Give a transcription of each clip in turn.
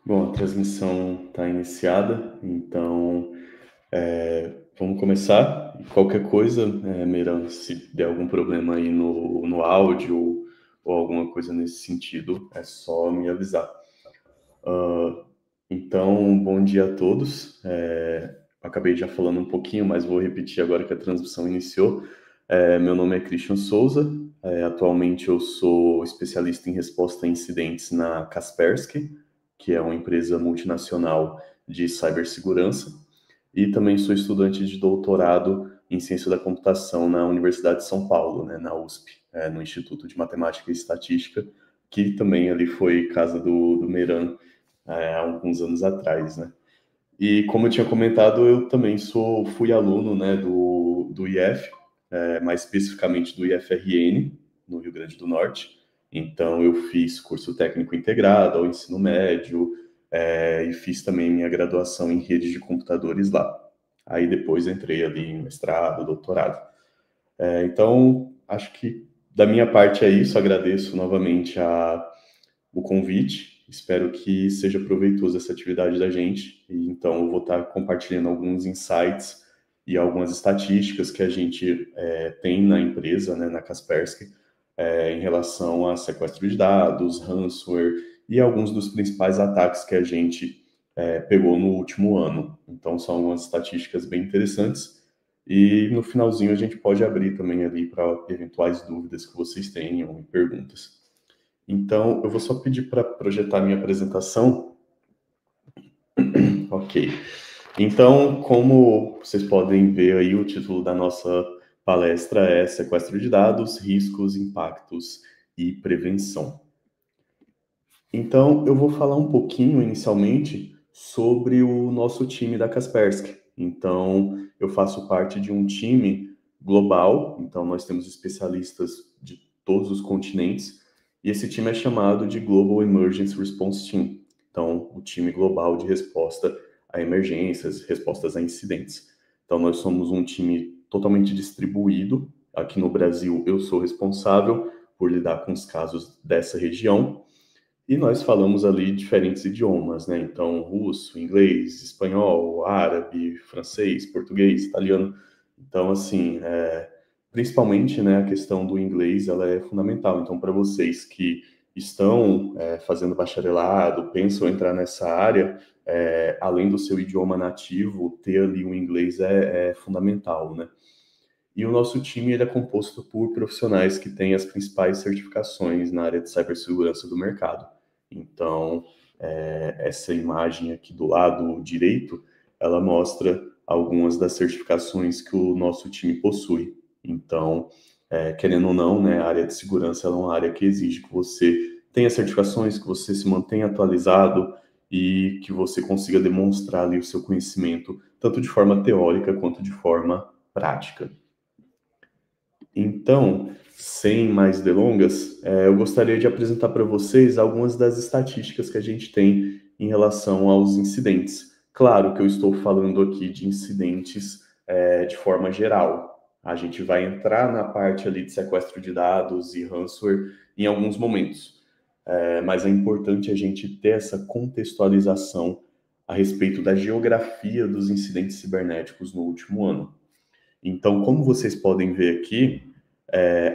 Bom, a transmissão está iniciada, então vamos começar. Qualquer coisa, Meiran, se der algum problema aí no áudio ou alguma coisa nesse sentido, é só me avisar. Então, bom dia a todos. Acabei já falando um pouquinho, mas vou repetir agora que a transmissão iniciou. Meu nome é Christian Souza. Atualmente eu sou especialista em resposta a incidentes na Kaspersky, que é uma empresa multinacional de cibersegurança, e também sou estudante de doutorado em ciência da computação na Universidade de São Paulo, né, na USP, no Instituto de Matemática e Estatística, que também ali foi casa do Meran há alguns anos atrás, né? E como eu tinha comentado, eu também fui aluno, né, do IF, mais especificamente do IFRN, no Rio Grande do Norte. Então, eu fiz curso técnico integrado ao ensino médio, e fiz também minha graduação em rede de computadores lá. Aí depois entrei ali em mestrado, doutorado. Então, acho que da minha parte é isso. Agradeço novamente o convite. Espero que seja proveitoso essa atividade da gente. E, então, eu vou estar compartilhando alguns insights e algumas estatísticas que a gente tem na empresa, né, na Kaspersky, em relação a sequestro de dados, ransomware e alguns dos principais ataques que a gente pegou no último ano. Então, são algumas estatísticas bem interessantes. E no finalzinho a gente pode abrir também ali para eventuais dúvidas que vocês tenham e perguntas. Então, eu vou só pedir para projetar minha apresentação. Ok. Então, como vocês podem ver aí, o título da nossa palestra é Sequestro de Dados, Riscos, Impactos e Prevenção. Então, eu vou falar um pouquinho, inicialmente, sobre o nosso time da Kaspersky. Então, eu faço parte de um time global, então nós temos especialistas de todos os continentes, e esse time é chamado de Global Emergency Response Team. Então, o time global de resposta a emergências, respostas a incidentes. Então, nós somos um time totalmente distribuído. Aqui no Brasil, eu sou responsável por lidar com os casos dessa região, e nós falamos ali diferentes idiomas, né? Então, russo, inglês, espanhol, árabe, francês, português, italiano. Então, assim, principalmente, né, a questão do inglês, ela é fundamental. Então, para vocês que estão fazendo bacharelado, pensam em entrar nessa área, além do seu idioma nativo, ter ali o inglês é fundamental, né? E o nosso time ele é composto por profissionais que têm as principais certificações na área de cibersegurança do mercado. Então, essa imagem aqui do lado direito, ela mostra algumas das certificações que o nosso time possui. Então, querendo ou não, né, a área de segurança é uma área que exige que você tenha certificações, que você se mantenha atualizado e que você consiga demonstrar ali o seu conhecimento, tanto de forma teórica quanto de forma prática. Então, sem mais delongas, eu gostaria de apresentar para vocês algumas das estatísticas que a gente tem em relação aos incidentes. Claro que eu estou falando aqui de incidentes de forma geral. A gente vai entrar na parte ali de sequestro de dados e ransomware em alguns momentos. Mas é importante a gente ter essa contextualização a respeito da geografia dos incidentes cibernéticos no último ano. Então, como vocês podem ver aqui,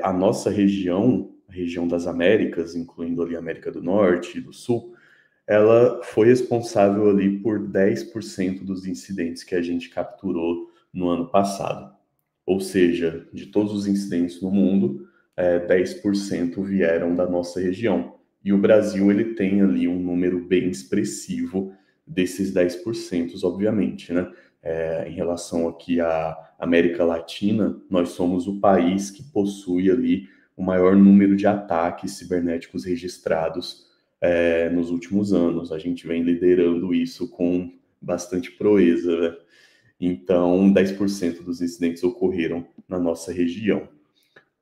a nossa região, a região das Américas, incluindo ali a América do Norte e do Sul, ela foi responsável ali por 10% dos incidentes que a gente capturou no ano passado. Ou seja, de todos os incidentes no mundo, 10% vieram da nossa região. E o Brasil, ele tem ali um número bem expressivo desses 10%, obviamente, né? Em relação aqui à América Latina, nós somos o país que possui ali o maior número de ataques cibernéticos registrados nos últimos anos. A gente vem liderando isso com bastante proeza, né? Então, 10% dos incidentes ocorreram na nossa região.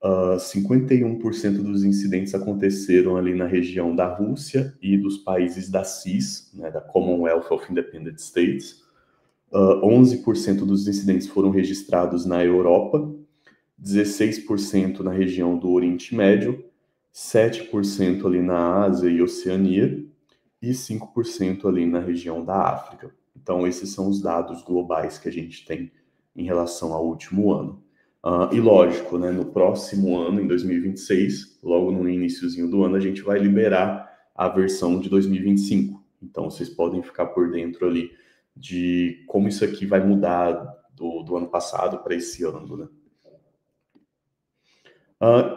51% dos incidentes aconteceram ali na região da Rússia e dos países da CIS, né, da Commonwealth of Independent States. 11% dos incidentes foram registrados na Europa, 16% na região do Oriente Médio, 7% ali na Ásia e Oceania, e 5% ali na região da África. Então, esses são os dados globais que a gente tem em relação ao último ano. E lógico, né, no próximo ano, em 2026, logo no iniciozinho do ano, a gente vai liberar a versão de 2025. Então, vocês podem ficar por dentro ali de como isso aqui vai mudar do ano passado para esse ano, né?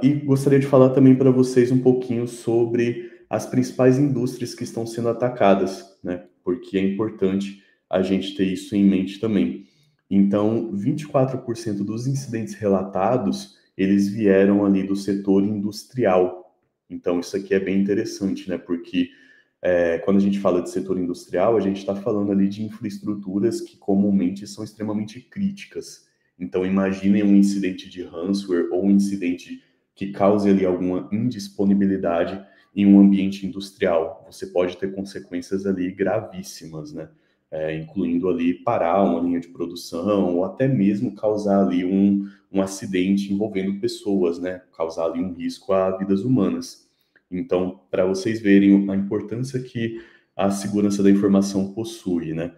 E gostaria de falar também para vocês um pouquinho sobre as principais indústrias que estão sendo atacadas, né? Porque é importante a gente ter isso em mente também. Então, 24% dos incidentes relatados, eles vieram ali do setor industrial. Então, isso aqui é bem interessante, né? Porque quando a gente fala de setor industrial, a gente está falando ali de infraestruturas que comumente são extremamente críticas. Então, imaginem um incidente de ransomware ou um incidente que cause ali alguma indisponibilidade em um ambiente industrial. Você pode ter consequências ali gravíssimas, né? Incluindo ali parar uma linha de produção ou até mesmo causar ali um acidente envolvendo pessoas, né? Causar ali um risco a vidas humanas. Então, para vocês verem a importância que a segurança da informação possui, né?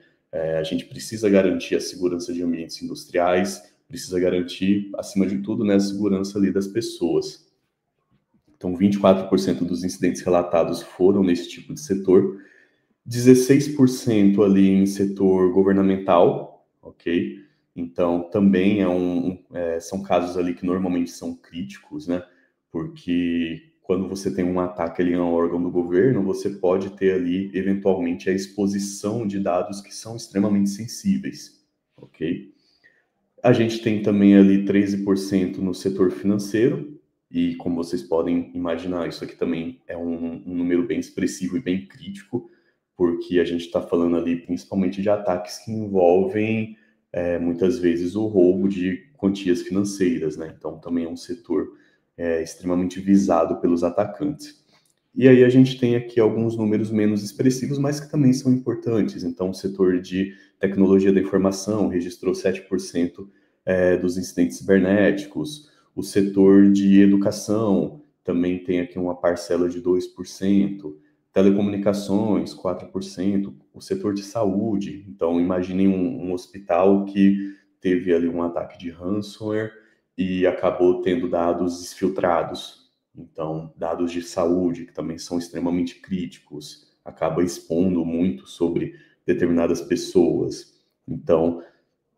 A gente precisa garantir a segurança de ambientes industriais, precisa garantir, acima de tudo, né, a segurança ali das pessoas. Então, 24% dos incidentes relatados foram nesse tipo de setor, 16% ali em setor governamental, ok? Então, também são casos ali que normalmente são críticos, né? Porque quando você tem um ataque ali a um órgão do governo, você pode ter ali, eventualmente, a exposição de dados que são extremamente sensíveis, ok? A gente tem também ali 13% no setor financeiro, e como vocês podem imaginar, isso aqui também é um número bem expressivo e bem crítico, porque a gente está falando ali principalmente de ataques que envolvem muitas vezes o roubo de quantias financeiras, né? Então também é um setor extremamente visado pelos atacantes. E aí a gente tem aqui alguns números menos expressivos, mas que também são importantes. Então, o setor de tecnologia da informação registrou 7% dos incidentes cibernéticos. O setor de educação também tem aqui uma parcela de 2%. Telecomunicações, 4%. O setor de saúde, então imaginem um hospital que teve ali um ataque de ransomware e acabou tendo dados exfiltrados. Então, dados de saúde, que também são extremamente críticos, acaba expondo muito sobre determinadas pessoas. Então,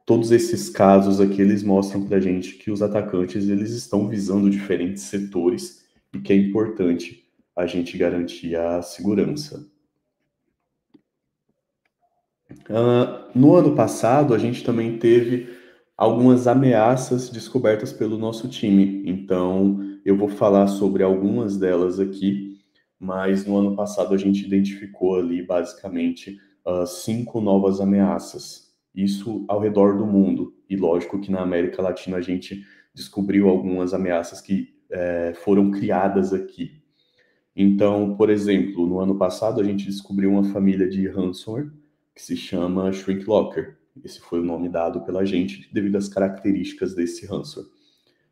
todos esses casos aqui, eles mostram para a gente que os atacantes, eles estão visando diferentes setores e que é importante a gente garantir a segurança. No ano passado, a gente também teve algumas ameaças descobertas pelo nosso time. Então, eu vou falar sobre algumas delas aqui, mas no ano passado a gente identificou ali basicamente 5 novas ameaças. Isso ao redor do mundo. E lógico que na América Latina a gente descobriu algumas ameaças que foram criadas aqui. Então, por exemplo, no ano passado a gente descobriu uma família de ransomware que se chama ShrinkLocker. Esse foi o nome dado pela gente devido às características desse ransomware.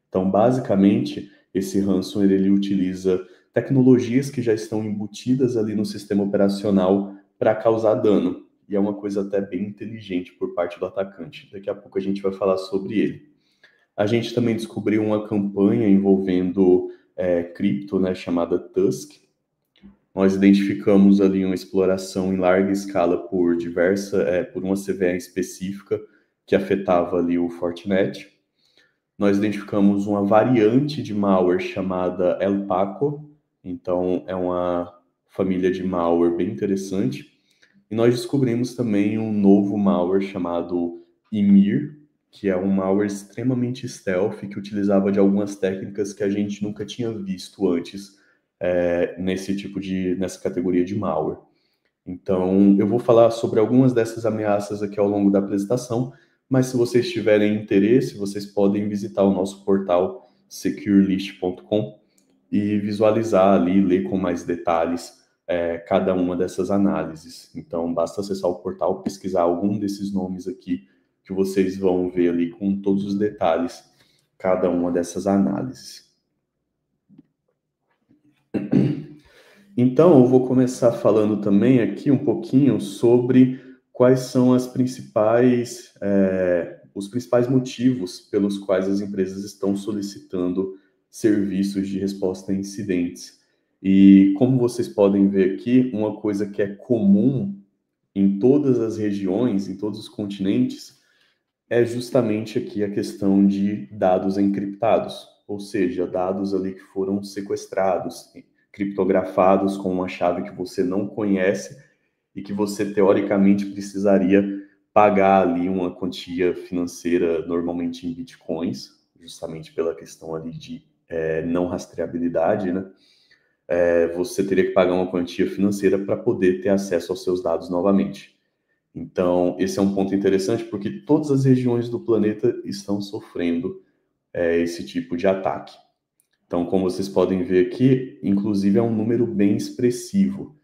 Então, basicamente, esse ransomware ele utiliza tecnologias que já estão embutidas ali no sistema operacional para causar dano. E é uma coisa até bem inteligente por parte do atacante. Daqui a pouco a gente vai falar sobre ele. A gente também descobriu uma campanha envolvendo cripto, né, chamada Tusk. Nós identificamos ali uma exploração em larga escala por por uma CVE específica que afetava ali o Fortinet. Nós identificamos uma variante de malware chamada El Paco, então é uma família de malware bem interessante. E nós descobrimos também um novo malware chamado Emir, que é um malware extremamente stealth que utilizava de algumas técnicas que a gente nunca tinha visto antes nessa categoria de malware. Então, eu vou falar sobre algumas dessas ameaças aqui ao longo da apresentação, mas se vocês tiverem interesse, vocês podem visitar o nosso portal securelist.com e visualizar ali, ler com mais detalhes cada uma dessas análises. Então, basta acessar o portal, pesquisar algum desses nomes aqui, que vocês vão ver ali com todos os detalhes cada uma dessas análises. Então, eu vou começar falando também aqui um pouquinho sobre quais são os principais motivos pelos quais as empresas estão solicitando serviços de resposta a incidentes. E como vocês podem ver aqui, uma coisa que é comum em todas as regiões, em todos os continentes, é justamente aqui a questão de dados encriptados, ou seja, dados ali que foram sequestrados, criptografados com uma chave que você não conhece e que você teoricamente precisaria pagar ali uma quantia financeira, normalmente em bitcoins, justamente pela questão ali de não rastreabilidade, né? Você teria que pagar uma quantia financeira para poder ter acesso aos seus dados novamente. Então, esse é um ponto interessante porque todas as regiões do planeta estão sofrendo esse tipo de ataque. Então, como vocês podem ver aqui, inclusive é um número bem expressivo.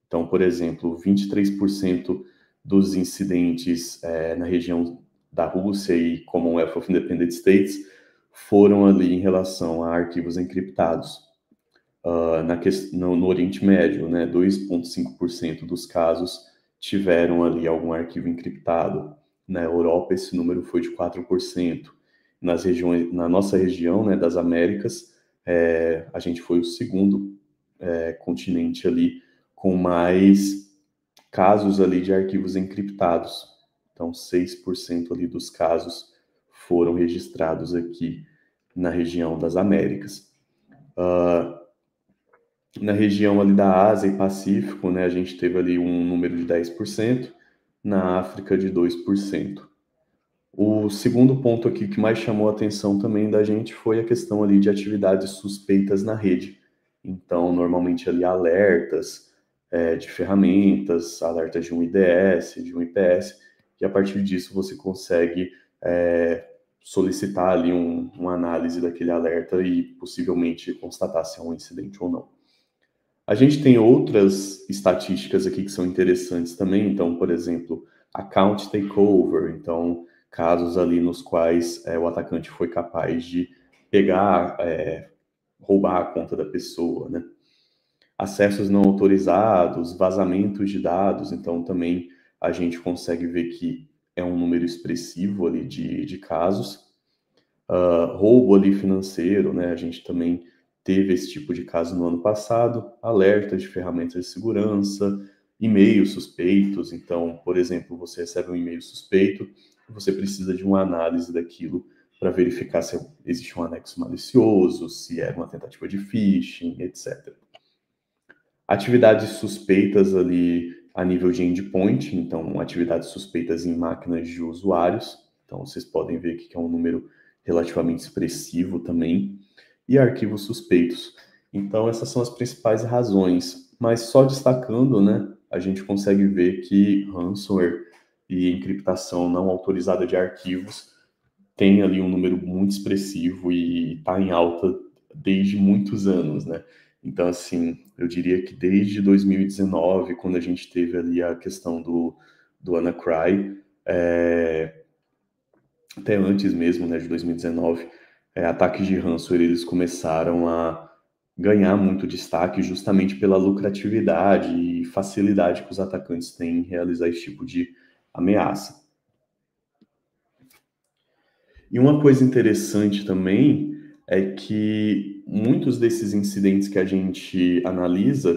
Então, por exemplo, 23% dos incidentes na região da Rússia e Commonwealth of Independent States foram ali em relação a arquivos encriptados. No Oriente Médio, né, 2,5% dos casos tiveram ali algum arquivo encriptado. Na Europa, esse número foi de 4%. Na nossa região, né, das Américas, a gente foi o segundo continente ali com mais casos ali de arquivos encriptados. Então, 6% ali dos casos foram registrados aqui na região das Américas. Na região ali da Ásia e Pacífico, né, a gente teve ali um número de 10%, na África de 2%. O segundo ponto aqui que mais chamou a atenção também da gente foi a questão ali de atividades suspeitas na rede. Então, normalmente ali alertas de ferramentas, alertas de um IDS, de um IPS, e a partir disso você consegue solicitar ali uma análise daquele alerta e possivelmente constatar se é um incidente ou não. A gente tem outras estatísticas aqui que são interessantes também. Então, por exemplo, account takeover. Então, casos ali nos quais o atacante foi capaz de pegar, roubar a conta da pessoa, né? Acessos não autorizados, vazamentos de dados. Então, também a gente consegue ver que é um número expressivo ali de casos. Roubo ali financeiro, né? A gente também teve esse tipo de caso no ano passado, alertas de ferramentas de segurança, e-mails suspeitos. Então, por exemplo, você recebe um e-mail suspeito, você precisa de uma análise daquilo para verificar se existe um anexo malicioso, se era uma tentativa de phishing, etc. Atividades suspeitas ali a nível de endpoint, então atividades suspeitas em máquinas de usuários. Então, vocês podem ver aqui que é um número relativamente expressivo também, e arquivos suspeitos. Então, essas são as principais razões. Mas só destacando, né, a gente consegue ver que ransomware e encriptação não autorizada de arquivos tem ali um número muito expressivo e está em alta desde muitos anos, né? Então, assim, eu diria que desde 2019, quando a gente teve ali a questão do WannaCry, até antes mesmo, né, de 2019, ataques de ransomware, eles começaram a ganhar muito destaque justamente pela lucratividade e facilidade que os atacantes têm em realizar esse tipo de ameaça. E uma coisa interessante também é que muitos desses incidentes que a gente analisa,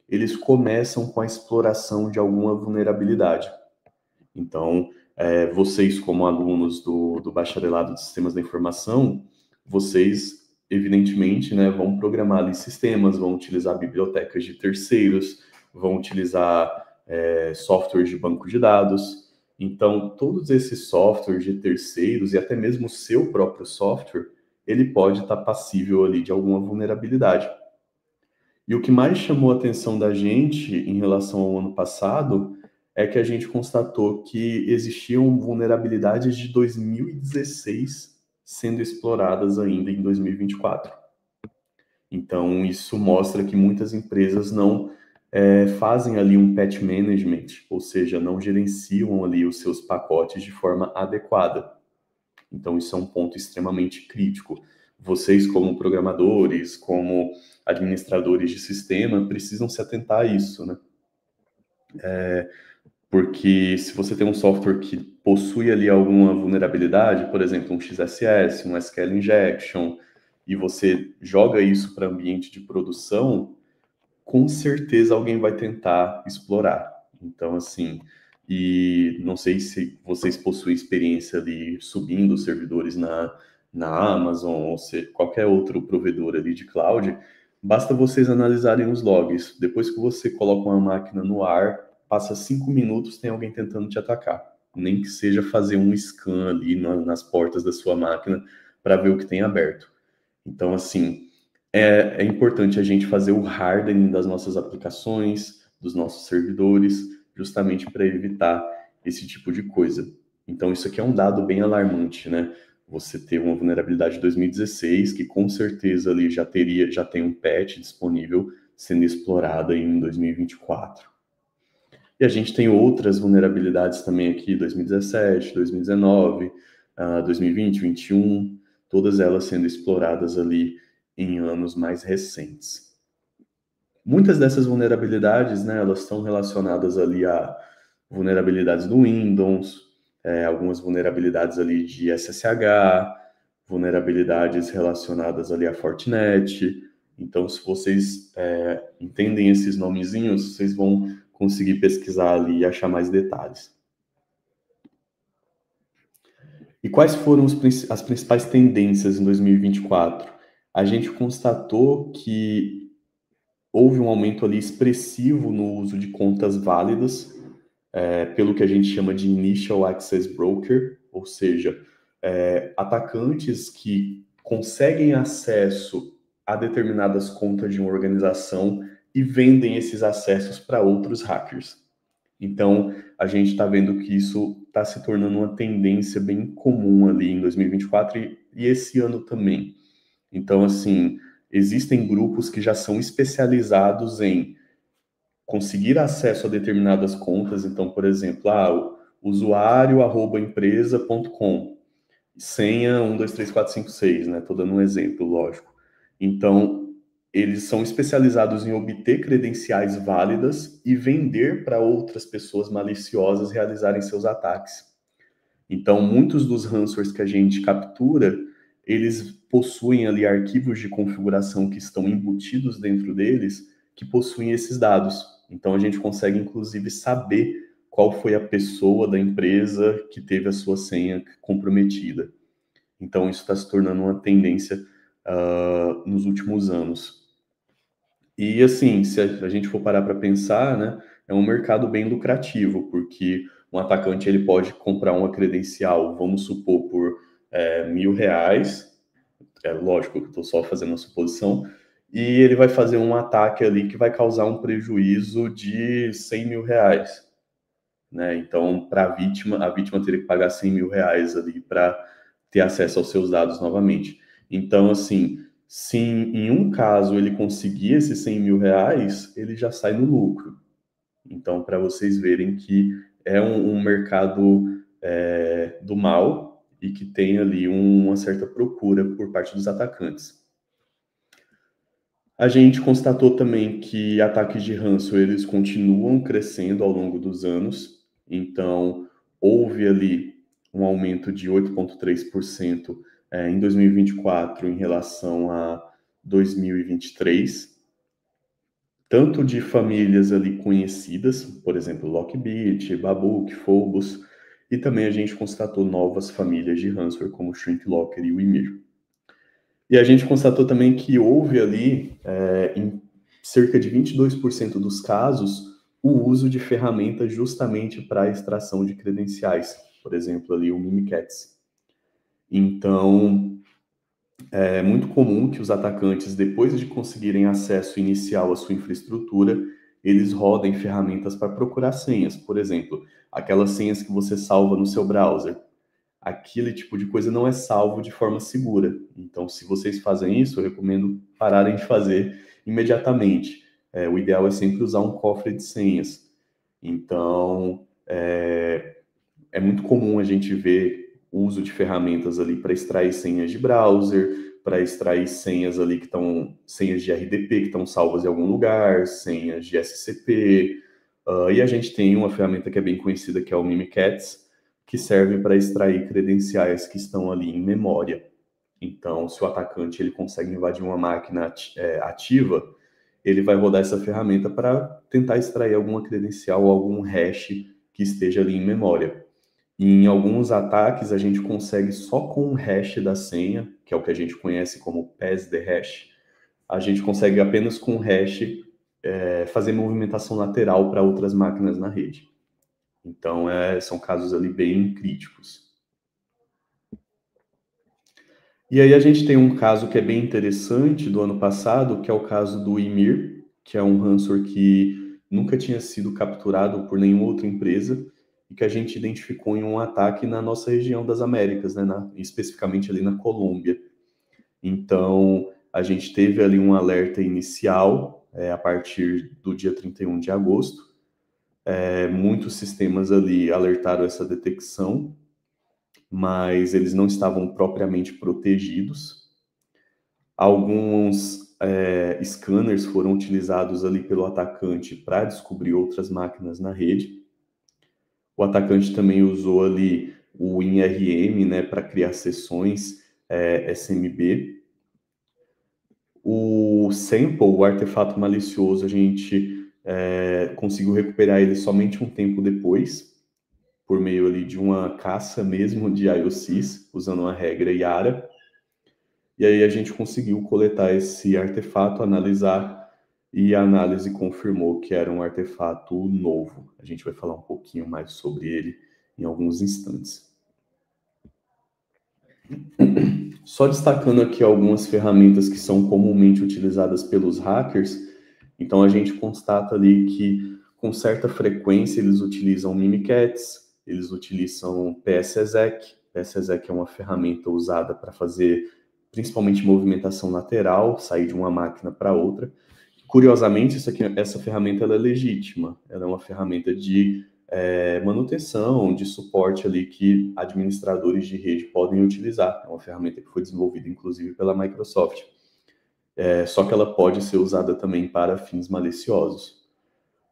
eles começam com a exploração de alguma vulnerabilidade. Então, vocês como alunos do bacharelado de sistemas da informação, vocês, evidentemente, né, vão programar ali sistemas, vão utilizar bibliotecas de terceiros, vão utilizar softwares de banco de dados. Então, todos esses softwares de terceiros e até mesmo o seu próprio software, ele pode estar passível ali de alguma vulnerabilidade. E o que mais chamou a atenção da gente em relação ao ano passado é que a gente constatou que existiam vulnerabilidades de 2016 sendo exploradas ainda em 2024. Então, isso mostra que muitas empresas não fazem ali um patch management, ou seja, não gerenciam ali os seus pacotes de forma adequada. Então, isso é um ponto extremamente crítico. vocês como programadores, como administradores de sistema, precisam se atentar a isso, né? Porque se você tem um software que possui ali alguma vulnerabilidade, por exemplo, um XSS, um SQL injection, e você joga isso para ambiente de produção, com certeza alguém vai tentar explorar. Então, assim, e não sei se vocês possuem experiência ali subindo servidores na Amazon ou se qualquer outro provedor ali de cloud, basta vocês analisarem os logs. Depois que você coloca uma máquina no ar, passa 5 minutos, tem alguém tentando te atacar. Nem que seja fazer um scan ali nas portas da sua máquina para ver o que tem aberto. Então, assim, é importante a gente fazer o hardening das nossas aplicações, dos nossos servidores, justamente para evitar esse tipo de coisa. Então, isso aqui é um dado bem alarmante, né? Você teve uma vulnerabilidade de 2016, que com certeza ali já tem um patch disponível sendo explorada em 2024. E a gente tem outras vulnerabilidades também aqui, 2017, 2019, 2020, 2021, todas elas sendo exploradas ali em anos mais recentes. Muitas dessas vulnerabilidades, né, elas estão relacionadas ali a vulnerabilidades do Windows, algumas vulnerabilidades ali de SSH, vulnerabilidades relacionadas ali a Fortinet. Então, se vocês entendem esses nomezinhos, vocês vão conseguir pesquisar ali e achar mais detalhes. E quais foram as principais tendências em 2024? A gente constatou que houve um aumento ali expressivo no uso de contas válidas, pelo que a gente chama de Initial Access Broker, ou seja, atacantes que conseguem acesso a determinadas contas de uma organização e vendem esses acessos para outros hackers. Então, a gente está vendo que isso está se tornando uma tendência bem comum ali em 2024 e esse ano também. Então, assim, existem grupos que já são especializados em conseguir acesso a determinadas contas. Então, por exemplo, usuário@empresa.com, senha 123456, né? Estou dando um exemplo, lógico. Então, eles são especializados em obter credenciais válidas e vender para outras pessoas maliciosas realizarem seus ataques. Então, muitos dos ransomwares que a gente captura, eles possuem ali arquivos de configuração que estão embutidos dentro deles, que possuem esses dados. Então, a gente consegue, inclusive, saber qual foi a pessoa da empresa que teve a sua senha comprometida. Então, isso está se tornando uma tendência nos últimos anos. E, assim, se a gente for parar para pensar, né, é um mercado bem lucrativo, porque um atacante ele pode comprar uma credencial, vamos supor, por R$1.000, lógico que eu estou só fazendo uma suposição, e ele vai fazer um ataque ali que vai causar um prejuízo de R$100.000, né? Então, para a vítima teria que pagar R$100.000 ali para ter acesso aos seus dados novamente. Então, assim, se em um caso ele conseguir esses R$100.000, ele já sai no lucro. Então, para vocês verem que é um mercado do mal e que tem ali uma certa procura por parte dos atacantes. A gente constatou também que ataques de ransomware eles continuam crescendo ao longo dos anos. Então, houve ali um aumento de 8,3% em 2024 em relação a 2023. Tanto de famílias ali conhecidas, por exemplo, Lockbit, Babook, Phobos, e também a gente constatou novas famílias de ransomware como ShrinkLocker e o Ymir. E a gente constatou também que houve ali, em cerca de 22% dos casos, o uso de ferramentas justamente para a extração de credenciais, por exemplo, ali o Mimikatz. Então, é muito comum que os atacantes, depois de conseguirem acesso inicial à sua infraestrutura, eles rodem ferramentas para procurar senhas. Por exemplo, aquelas senhas que você salva no seu browser. Aquele tipo de coisa não é salvo de forma segura. Então, se vocês fazem isso, eu recomendo pararem de fazer imediatamente. O ideal é sempre usar um cofre de senhas. Então, é muito comum a gente ver o uso de ferramentas ali para extrair senhas de browser, para extrair senhas ali que estão, senhas de RDP que estão salvas em algum lugar, senhas de SCP, e a gente tem uma ferramenta que é bem conhecida, que é o Mimikatz, que serve para extrair credenciais que estão ali em memória. Então, se o atacante ele consegue invadir uma máquina ativa, ele vai rodar essa ferramenta para tentar extrair alguma credencial ou algum hash que esteja ali em memória. E em alguns ataques, a gente consegue só com o hash da senha, que é o que a gente conhece como pass the hash, a gente consegue apenas com o hash fazer movimentação lateral para outras máquinas na rede. Então, são casos ali bem críticos. E aí a gente tem um caso que é bem interessante do ano passado, que é o caso do Ymir, que é um ransomware que nunca tinha sido capturado por nenhuma outra empresa e que a gente identificou em um ataque na nossa região das Américas, né, especificamente ali na Colômbia. Então, a gente teve ali um alerta inicial a partir do dia 31 de agosto. Muitos sistemas ali alertaram essa detecção, mas eles não estavam propriamente protegidos. Alguns scanners foram utilizados ali pelo atacante para descobrir outras máquinas na rede. O atacante também usou ali o INRM, né, para criar sessões SMB. O sample, o artefato malicioso, a gente conseguiu recuperar ele somente um tempo depois, por meio ali de uma caça mesmo de IOCs, usando uma regra Yara. E aí a gente conseguiu coletar esse artefato, analisar, e a análise confirmou que era um artefato novo. A gente vai falar um pouquinho mais sobre ele em alguns instantes. Só destacando aqui algumas ferramentas que são comumente utilizadas pelos hackers, então a gente constata ali que com certa frequência eles utilizam Mimikatz, eles utilizam PSExec. PSExec é uma ferramenta usada para fazer principalmente movimentação lateral, sair de uma máquina para outra. Curiosamente, essa ferramenta ela é legítima, ela é uma ferramenta de manutenção, de suporte ali que administradores de rede podem utilizar. É uma ferramenta que foi desenvolvida, inclusive, pela Microsoft. Só que ela pode ser usada também para fins maliciosos.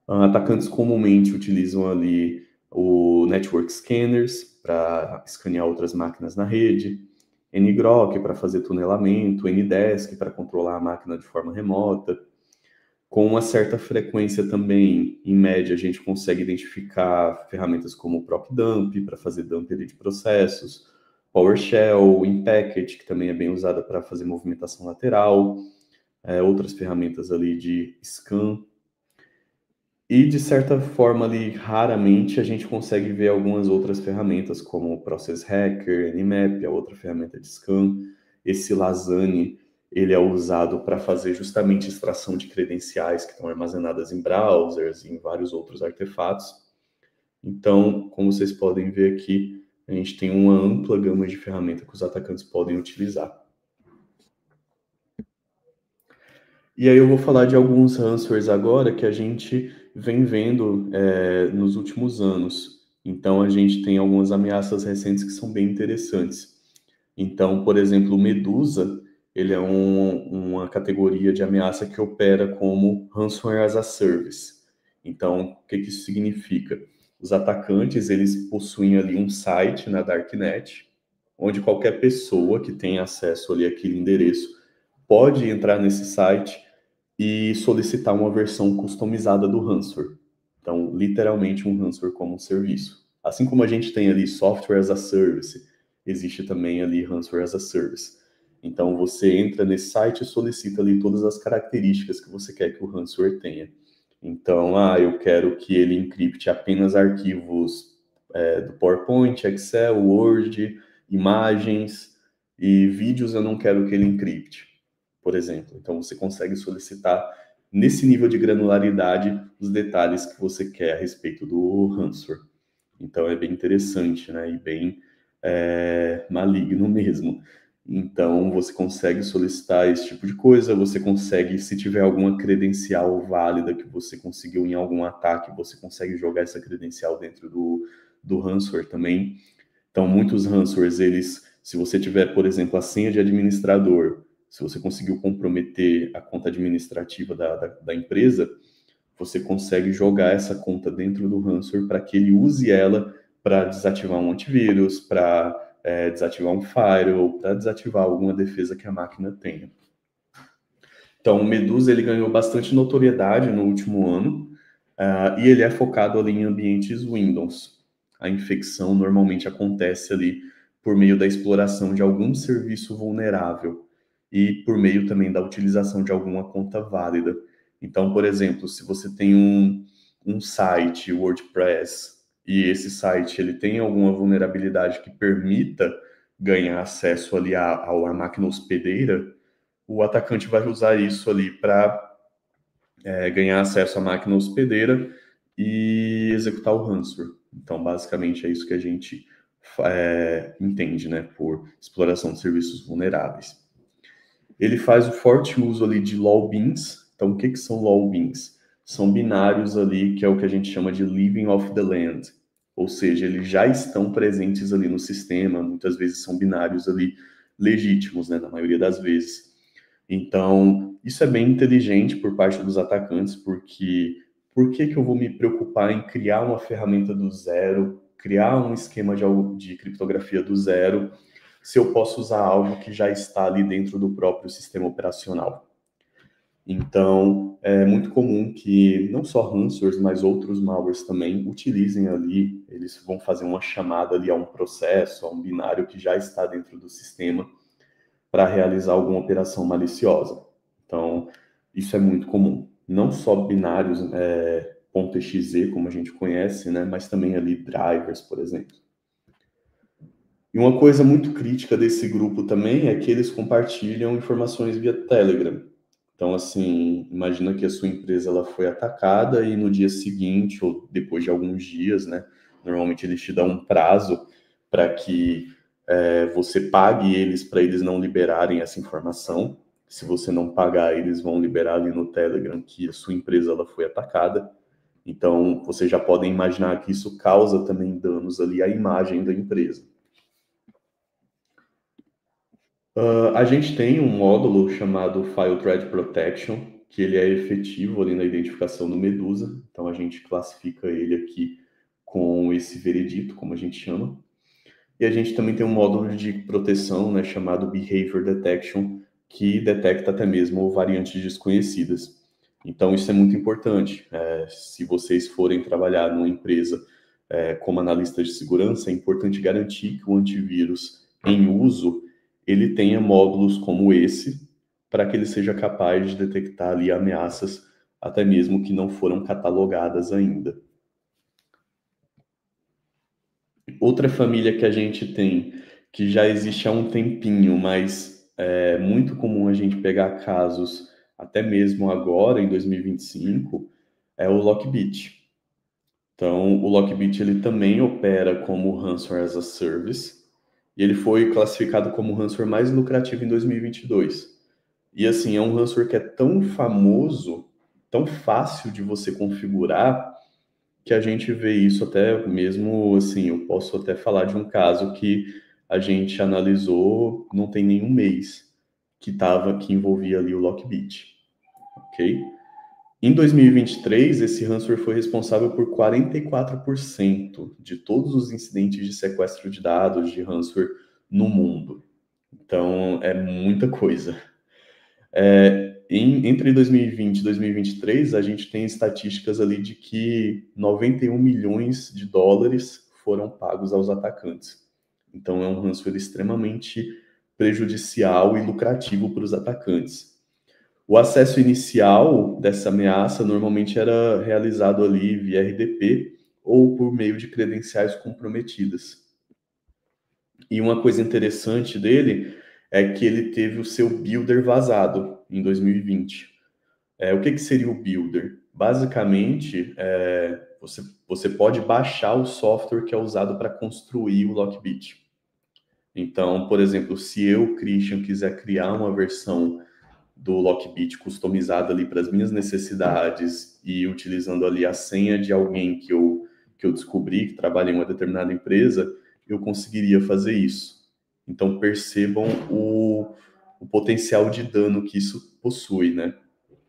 Atacantes comumente utilizam ali o Network Scanners para escanear outras máquinas na rede, NGROC para fazer tunelamento, Ndesk para controlar a máquina de forma remota. Com uma certa frequência também, em média, a gente consegue identificar ferramentas como o ProcDump para fazer dump de processos, PowerShell, Inpacket, que também é bem usada para fazer movimentação lateral, outras ferramentas ali de scan. E, de certa forma, ali, raramente a gente consegue ver algumas outras ferramentas, como o Process Hacker, Nmap, a outra ferramenta de scan. Esse Lasagne, ele é usado para fazer justamente extração de credenciais que estão armazenadas em browsers e em vários outros artefatos. Então, como vocês podem ver aqui, a gente tem uma ampla gama de ferramentas que os atacantes podem utilizar. E aí eu vou falar de alguns ransomwares agora que a gente vem vendo nos últimos anos. Então, a gente tem algumas ameaças recentes que são bem interessantes. Então, por exemplo, o Medusa, ele é uma categoria de ameaça que opera como Ransomware as a Service. Então, o que isso significa? Os atacantes, eles possuem ali um site na Darknet, onde qualquer pessoa que tenha acesso ali àquele endereço pode entrar nesse site e solicitar uma versão customizada do ransomware. Então, literalmente um ransomware como um serviço. Assim como a gente tem ali software as a service, existe também ali ransomware as a service. Então, você entra nesse site e solicita ali todas as características que você quer que o ransomware tenha. Então, eu quero que ele encripte apenas arquivos do PowerPoint, Excel, Word, imagens e vídeos eu não quero que ele encripte, por exemplo. Então, você consegue solicitar nesse nível de granularidade os detalhes que você quer a respeito do ransomware. Então, é bem interessante, né? E bem maligno mesmo. Então, você consegue solicitar esse tipo de coisa, você consegue, se tiver alguma credencial válida que você conseguiu em algum ataque, você consegue jogar essa credencial dentro do ransomware também. Então, muitos ransomwares, eles Se você tiver, por exemplo, a senha de administrador, se você conseguiu comprometer a conta administrativa da empresa, você consegue jogar essa conta dentro do ransomware para que ele use ela para desativar um antivírus, para desativar um firewall, para desativar alguma defesa que a máquina tenha. Então, o Medusa ele ganhou bastante notoriedade no último ano, e ele é focado ali em ambientes Windows. A infecção normalmente acontece ali por meio da exploração de algum serviço vulnerável e por meio também da utilização de alguma conta válida. Então, por exemplo, se você tem um site WordPress e esse site ele tem alguma vulnerabilidade que permita ganhar acesso ali à máquina hospedeira, o atacante vai usar isso ali para ganhar acesso à máquina hospedeira e executar o ransomware. Então, basicamente, é isso que a gente entende, né, por exploração de serviços vulneráveis. Ele faz o forte uso ali de LOL-beans. Então, o que são LOL-beans? São binários ali, que é o que a gente chama de living off the land. Ou seja, eles já estão presentes ali no sistema, muitas vezes são binários ali legítimos, né, na maioria das vezes. Então, isso é bem inteligente por parte dos atacantes, porque por que eu vou me preocupar em criar uma ferramenta do zero, criar um esquema de criptografia do zero, se eu posso usar algo que já está ali dentro do próprio sistema operacional? Então, é muito comum que não só ransomwares, mas outros malwares também utilizem ali, eles vão fazer uma chamada ali a um processo, a um binário que já está dentro do sistema, para realizar alguma operação maliciosa. Então, isso é muito comum. Não só binários .exe, como a gente conhece, né, mas também ali drivers, por exemplo. E uma coisa muito crítica desse grupo também é que eles compartilham informações via Telegram. Então, assim, imagina que a sua empresa ela foi atacada e no dia seguinte, ou depois de alguns dias, né, normalmente eles te dão um prazo para que você pague eles para eles não liberarem essa informação. Se você não pagar, eles vão liberar ali no Telegram que a sua empresa ela foi atacada. Então, vocês já podem imaginar que isso causa também danos ali à imagem da empresa. A gente tem um módulo chamado File Threat Protection, que ele é efetivo ali na identificação do Medusa. Então, a gente classifica ele aqui com esse veredito, como a gente chama. E a gente também tem um módulo de proteção, né, chamado Behavior Detection, que detecta até mesmo variantes desconhecidas. Então, isso é muito importante. Se vocês forem trabalhar numa empresa como analista de segurança, é importante garantir que o antivírus em uso ele tenha módulos como esse, para que ele seja capaz de detectar ali ameaças, até mesmo que não foram catalogadas ainda. Outra família que a gente tem, que já existe há um tempinho, mas é muito comum a gente pegar casos, até mesmo agora, em 2025, é o Lockbit. Então, o Lockbit ele também opera como Ransomware as a Service, e ele foi classificado como o ransomware mais lucrativo em 2022. E assim, é um ransomware que é tão famoso, tão fácil de você configurar, que a gente vê isso até mesmo, assim, eu posso até falar de um caso que a gente analisou não tem nenhum mês, que envolvia ali o Lockbit, ok? Em 2023, esse ransomware foi responsável por 44% de todos os incidentes de sequestro de dados de ransomware no mundo. Então, é muita coisa. Entre 2020 e 2023, a gente tem estatísticas ali de que 91 milhões de dólares foram pagos aos atacantes. Então, é um ransomware extremamente prejudicial e lucrativo para os atacantes. O acesso inicial dessa ameaça normalmente era realizado ali via RDP ou por meio de credenciais comprometidas. E uma coisa interessante dele é que ele teve o seu builder vazado em 2020. O que seria o builder? Basicamente, você pode baixar o software que é usado para construir o Lockbit. Então, por exemplo, se eu, Christian, quiser criar uma versão do Lockbit customizada ali para as minhas necessidades e utilizando ali a senha de alguém que eu descobri que trabalha em uma determinada empresa, eu conseguiria fazer isso. Então, percebam o potencial de dano que isso possui, né?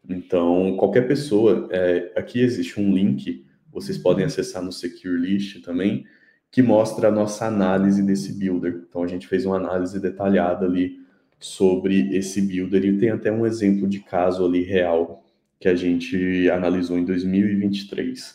Então, qualquer pessoa, aqui existe um link, vocês podem acessar no Secure List também, que mostra a nossa análise desse builder. Então, a gente fez uma análise detalhada ali sobre esse builder e tem até um exemplo de caso ali real que a gente analisou em 2023.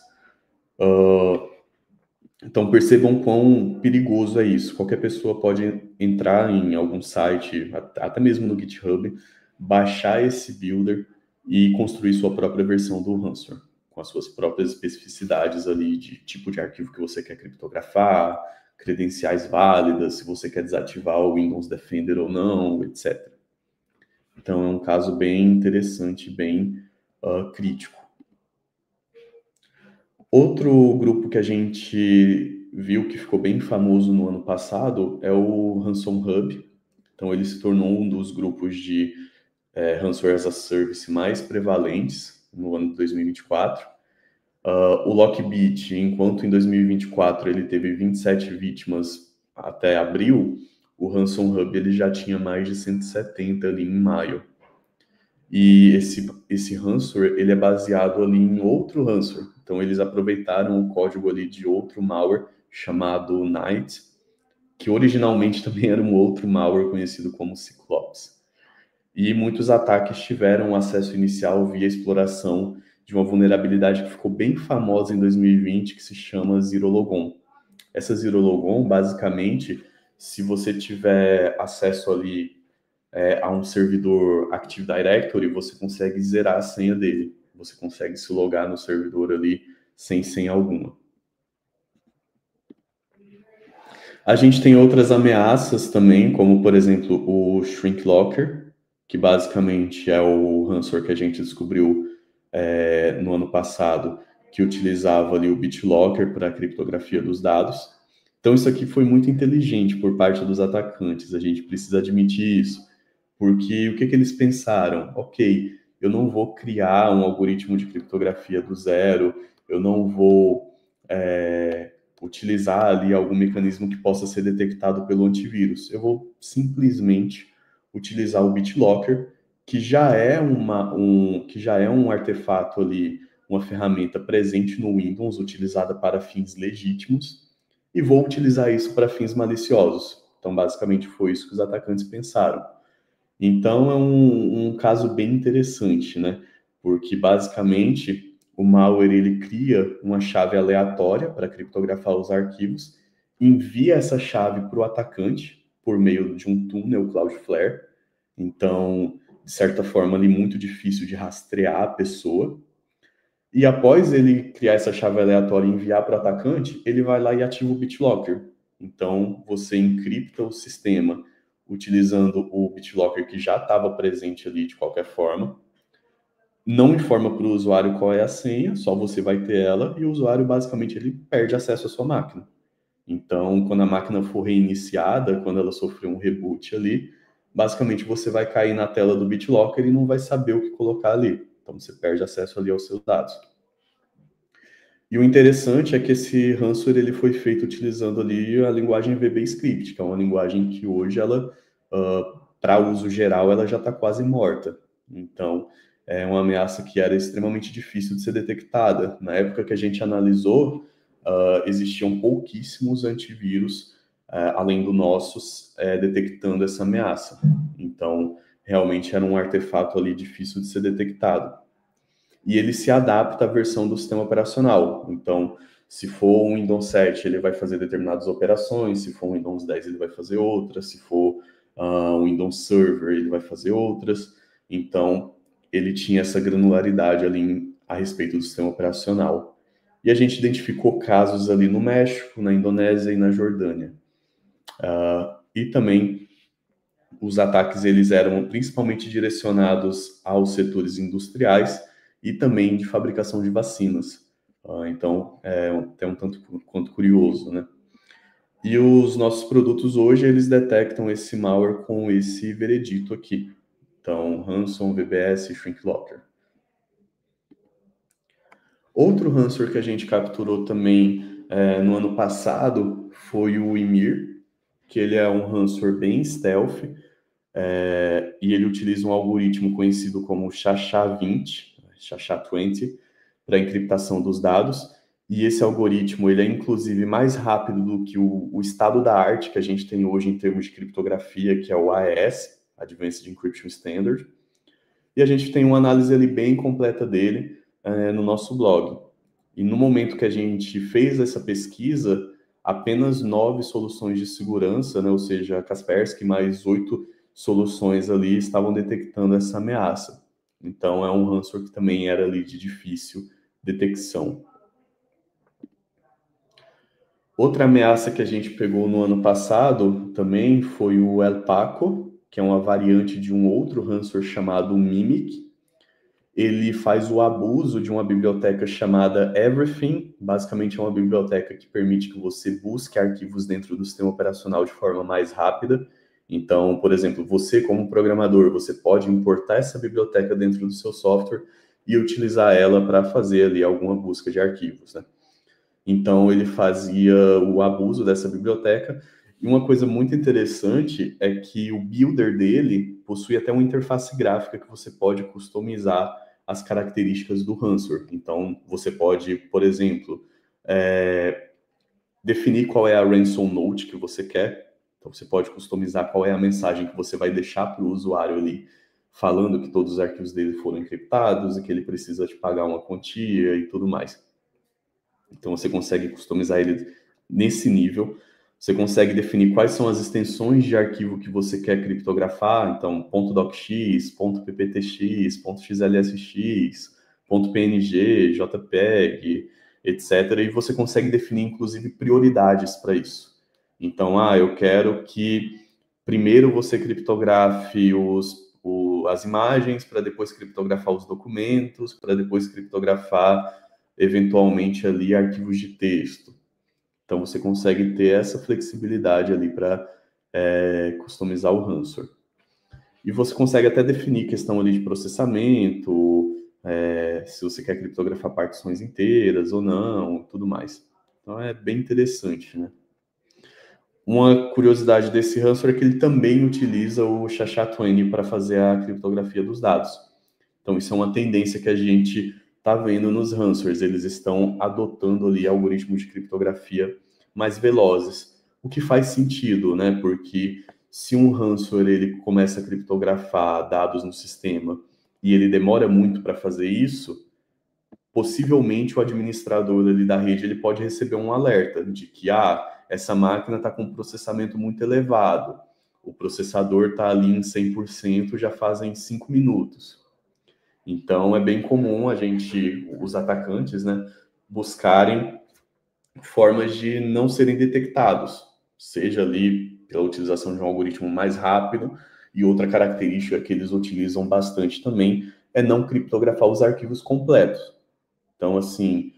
Então, percebam quão perigoso é isso. Qualquer pessoa pode entrar em algum site, até mesmo no GitHub, baixar esse builder e construir sua própria versão do ransomware, com as suas próprias especificidades ali de tipo de arquivo que você quer criptografar, credenciais válidas, se você quer desativar o Windows Defender ou não, etc. Então, é um caso bem interessante, bem crítico. Outro grupo que a gente viu que ficou bem famoso no ano passado é o Ransom Hub. Então, ele se tornou um dos grupos de Ransomware as a Service mais prevalentes no ano de 2024. O Lockbit, enquanto em 2024 ele teve 27 vítimas até abril, o Ransom Hub ele já tinha mais de 170 ali em maio. E esse ransomware, ele é baseado ali em outro ransomware. Então, eles aproveitaram o código ali de outro malware chamado Knight, que originalmente também era um outro malware conhecido como Cyclops. E muitos ataques tiveram acesso inicial via exploração de uma vulnerabilidade que ficou bem famosa em 2020, que se chama Zero Logon. Essa Zero Logon, basicamente, se você tiver acesso ali a um servidor Active Directory, você consegue zerar a senha dele. Você consegue se logar no servidor ali sem senha alguma. A gente tem outras ameaças também, como, por exemplo, o Shrink Locker, que basicamente é o ransomware que a gente descobriu no ano passado, que utilizava ali o BitLocker para a criptografia dos dados. Então, isso aqui foi muito inteligente por parte dos atacantes, a gente precisa admitir isso. Porque o que eles pensaram? Ok, eu não vou criar um algoritmo de criptografia do zero, eu não vou utilizar ali algum mecanismo que possa ser detectado pelo antivírus. Eu vou simplesmente utilizar o BitLocker, que já é um artefato ali, uma ferramenta presente no Windows, utilizada para fins legítimos, e vou utilizar isso para fins maliciosos. Então, basicamente, foi isso que os atacantes pensaram. Então, é um caso bem interessante, né? Porque, basicamente, o malware ele cria uma chave aleatória para criptografar os arquivos, envia essa chave para o atacante por meio de um túnel Cloudflare. Então, de certa forma, ali muito difícil de rastrear a pessoa. E após ele criar essa chave aleatória e enviar para o atacante, ele vai lá e ativa o BitLocker. Então, você encripta o sistema utilizando o BitLocker que já estava presente ali de qualquer forma. Não informa para o usuário qual é a senha, só você vai ter ela, e o usuário basicamente ele perde acesso à sua máquina. Então, quando a máquina for reiniciada, quando ela sofrer um reboot ali, basicamente você vai cair na tela do BitLocker e não vai saber o que colocar ali. Então, você perde acesso ali aos seus dados. E o interessante é que esse ransomware ele foi feito utilizando ali a linguagem VB-Script, que é uma linguagem que hoje ela, para uso geral, ela já está quase morta. Então, é uma ameaça que era extremamente difícil de ser detectada. Na época que a gente analisou, existiam pouquíssimos antivírus, além do nossos, detectando essa ameaça. Então, realmente era um artefato ali difícil de ser detectado. E ele se adapta à versão do sistema operacional. Então, se for um Windows 7, ele vai fazer determinadas operações, se for um Windows 10, ele vai fazer outras, se for um Windows Server, ele vai fazer outras. Então, ele tinha essa granularidade ali a respeito do sistema operacional. E a gente identificou casos ali no México, na Indonésia e na Jordânia. E também os ataques eles eram principalmente direcionados aos setores industriais e também de fabricação de vacinas. Então, é até um tanto quanto curioso, né? E os nossos produtos hoje, eles detectam esse malware com esse veredito aqui. Então, Ransom, VBS, Shrinklocker. Outro ransomware que a gente capturou também no ano passado foi o Ymir, que ele é um ransomware bem stealth, e ele utiliza um algoritmo conhecido como SHA-20, SHA-20, para encriptação dos dados. E esse algoritmo ele é inclusive mais rápido do que o estado da arte que a gente tem hoje em termos de criptografia, que é o AES, Advanced Encryption Standard. E a gente tem uma análise ali bem completa dele no nosso blog. E no momento que a gente fez essa pesquisa, apenas 9 soluções de segurança, né, ou seja, Kaspersky mais 8 soluções ali estavam detectando essa ameaça. Então, é um ransomware que também era ali de difícil detecção. Outra ameaça que a gente pegou no ano passado também foi o El Paco, que é uma variante de um outro ransomware chamado Mimic. Ele faz o abuso de uma biblioteca chamada Everything. Basicamente é uma biblioteca que permite que você busque arquivos dentro do sistema operacional de forma mais rápida. Então, por exemplo, você como programador, você pode importar essa biblioteca dentro do seu software e utilizar ela para fazer ali alguma busca de arquivos, né? Então, ele fazia o abuso dessa biblioteca. E uma coisa muito interessante é que o builder dele possui até uma interface gráfica que você pode customizar as características do ransomware. Então, você pode, por exemplo, definir qual é a ransom note que você quer. Então, você pode customizar qual é a mensagem que você vai deixar para o usuário ali, falando que todos os arquivos dele foram encriptados e que ele precisa te pagar uma quantia e tudo mais. Então, você consegue customizar ele nesse nível. Você consegue definir quais são as extensões de arquivo que você quer criptografar. Então, .docx, .pptx, .xlsx, .png, JPEG, etc. E você consegue definir, inclusive, prioridades para isso. Então, eu quero que primeiro você criptografe as imagens, para depois criptografar os documentos, para depois criptografar eventualmente ali arquivos de texto. Então você consegue ter essa flexibilidade ali para customizar o ransomware. E você consegue até definir questão ali de processamento, se você quer criptografar partições inteiras ou não, tudo mais. Então é bem interessante, né? Uma curiosidade desse ransomware é que ele também utiliza o SHA-20 para fazer a criptografia dos dados. Então isso é uma tendência que a gente está vendo nos ransomwares. Eles estão adotando ali algoritmos de criptografia mais velozes, o que faz sentido, né? Porque se um ransomware ele começa a criptografar dados no sistema e ele demora muito para fazer isso, possivelmente o administrador ali da rede ele pode receber um alerta de que essa máquina está com um processamento muito elevado. O processador está ali em 100% já fazem 5 minutos. Então, é bem comum os atacantes, né, buscarem formas de não serem detectados, seja ali pela utilização de um algoritmo mais rápido, e outra característica que eles utilizam bastante também é não criptografar os arquivos completos. Então, assim,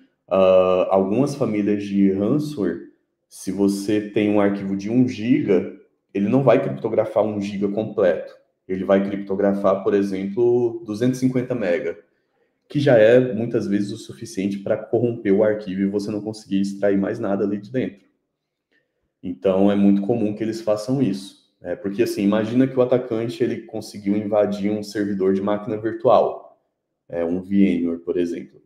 algumas famílias de ransomware, se você tem um arquivo de 1 GB, ele não vai criptografar 1 GB completo. Ele vai criptografar, por exemplo, 250 MB, que já é muitas vezes o suficiente para corromper o arquivo e você não conseguir extrair mais nada ali de dentro. Então, é muito comum que eles façam isso. Porque, assim, imagina que o atacante ele conseguiu invadir um servidor de máquina virtual, um VMware, por exemplo.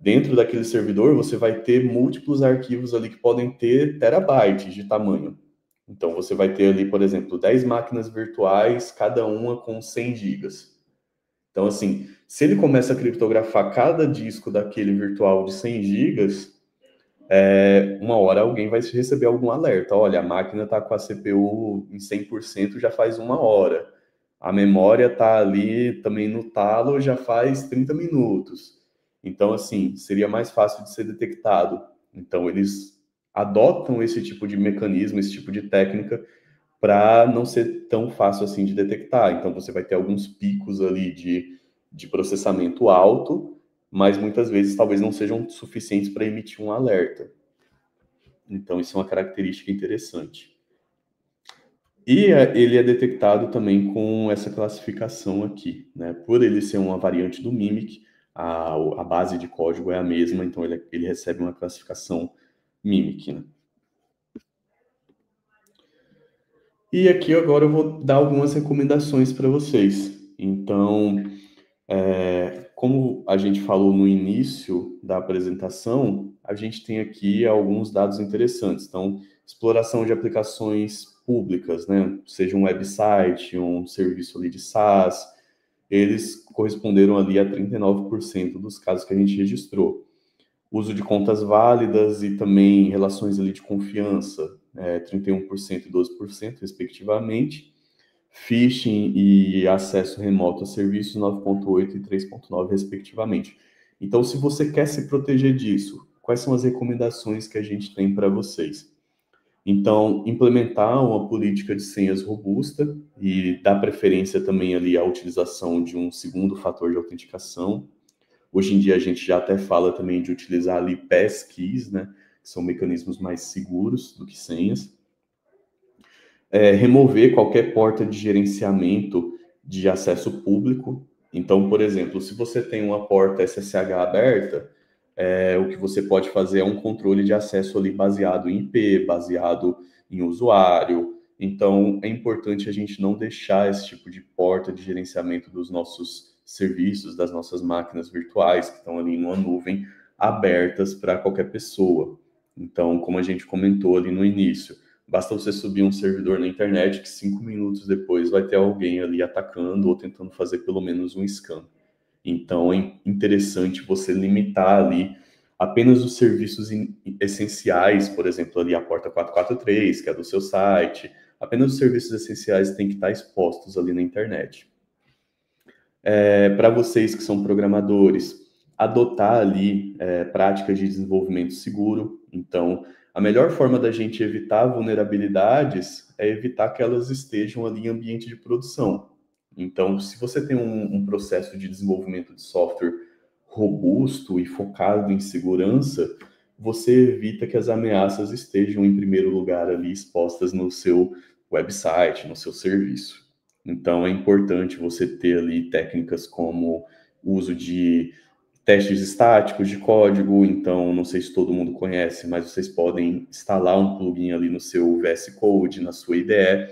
Dentro daquele servidor, você vai ter múltiplos arquivos ali que podem ter terabytes de tamanho. Então, você vai ter ali, por exemplo, 10 máquinas virtuais, cada uma com 100 gigas. Então, assim, se ele começa a criptografar cada disco daquele virtual de 100 gigas, uma hora alguém vai receber algum alerta. Olha, a máquina está com a CPU em 100% já faz 1 hora. A memória está ali também no talo já faz 30 minutos. Então, assim, seria mais fácil de ser detectado. Então, eles adotam esse tipo de mecanismo, esse tipo de técnica, para não ser tão fácil assim de detectar. Então, você vai ter alguns picos ali de processamento alto, mas muitas vezes talvez não sejam suficientes para emitir um alerta. Então, isso é uma característica interessante. E ele é detectado também com essa classificação aqui, né? Por ele ser uma variante do Mimic, a base de código é a mesma, então ele recebe uma classificação Mimic, né? E aqui agora eu vou dar algumas recomendações para vocês. Então, como a gente falou no início da apresentação, a gente tem aqui alguns dados interessantes. Então, exploração de aplicações públicas, né? Seja um website, um serviço ali de SaaS, eles corresponderam ali a 39% dos casos que a gente registrou. Uso de contas válidas e também relações ali de confiança, 31% e 12%, respectivamente. Phishing e acesso remoto a serviços, 9,8 e 3,9, respectivamente. Então, se você quer se proteger disso, quais são as recomendações que a gente tem para vocês? Então, implementar uma política de senhas robusta e dar preferência também ali à utilização de um segundo fator de autenticação. Hoje em dia a gente já até fala também de utilizar ali passkeys, né? Que são mecanismos mais seguros do que senhas. Remover qualquer porta de gerenciamento de acesso público. Então, por exemplo, se você tem uma porta SSH aberta, o que você pode fazer é um controle de acesso ali baseado em IP, baseado em usuário. Então, é importante a gente não deixar esse tipo de porta de gerenciamento dos nossos serviços, das nossas máquinas virtuais, que estão ali numa nuvem, abertas para qualquer pessoa. Então, como a gente comentou ali no início, basta você subir um servidor na internet que 5 minutos depois vai ter alguém ali atacando ou tentando fazer pelo menos um scan. Então é interessante você limitar ali apenas os serviços essenciais, por exemplo, ali a porta 443, que é do seu site. Apenas os serviços essenciais têm que estar expostos ali na internet. Para vocês que são programadores, adotar ali práticas de desenvolvimento seguro. Então, a melhor forma da gente evitar vulnerabilidades é evitar que elas estejam ali em ambiente de produção. Então, se você tem um processo de desenvolvimento de software robusto e focado em segurança, você evita que as ameaças estejam em primeiro lugar ali expostas no seu website, no seu serviço. Então, é importante você ter ali técnicas como o uso de testes estáticos de código. Então, não sei se todo mundo conhece, mas vocês podem instalar um plugin ali no seu VS Code, na sua IDE,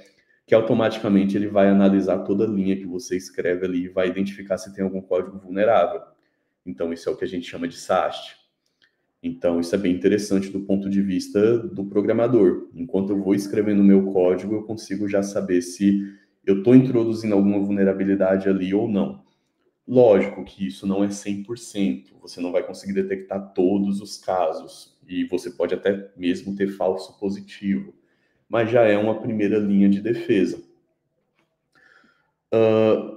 que automaticamente ele vai analisar toda a linha que você escreve ali e vai identificar se tem algum código vulnerável. Então, isso é o que a gente chama de SAST. Então, isso é bem interessante do ponto de vista do programador. Enquanto eu vou escrevendo o meu código, eu consigo já saber se eu estou introduzindo alguma vulnerabilidade ali ou não. Lógico que isso não é 100%, você não vai conseguir detectar todos os casos, e você pode até mesmo ter falso positivo, mas já é uma primeira linha de defesa.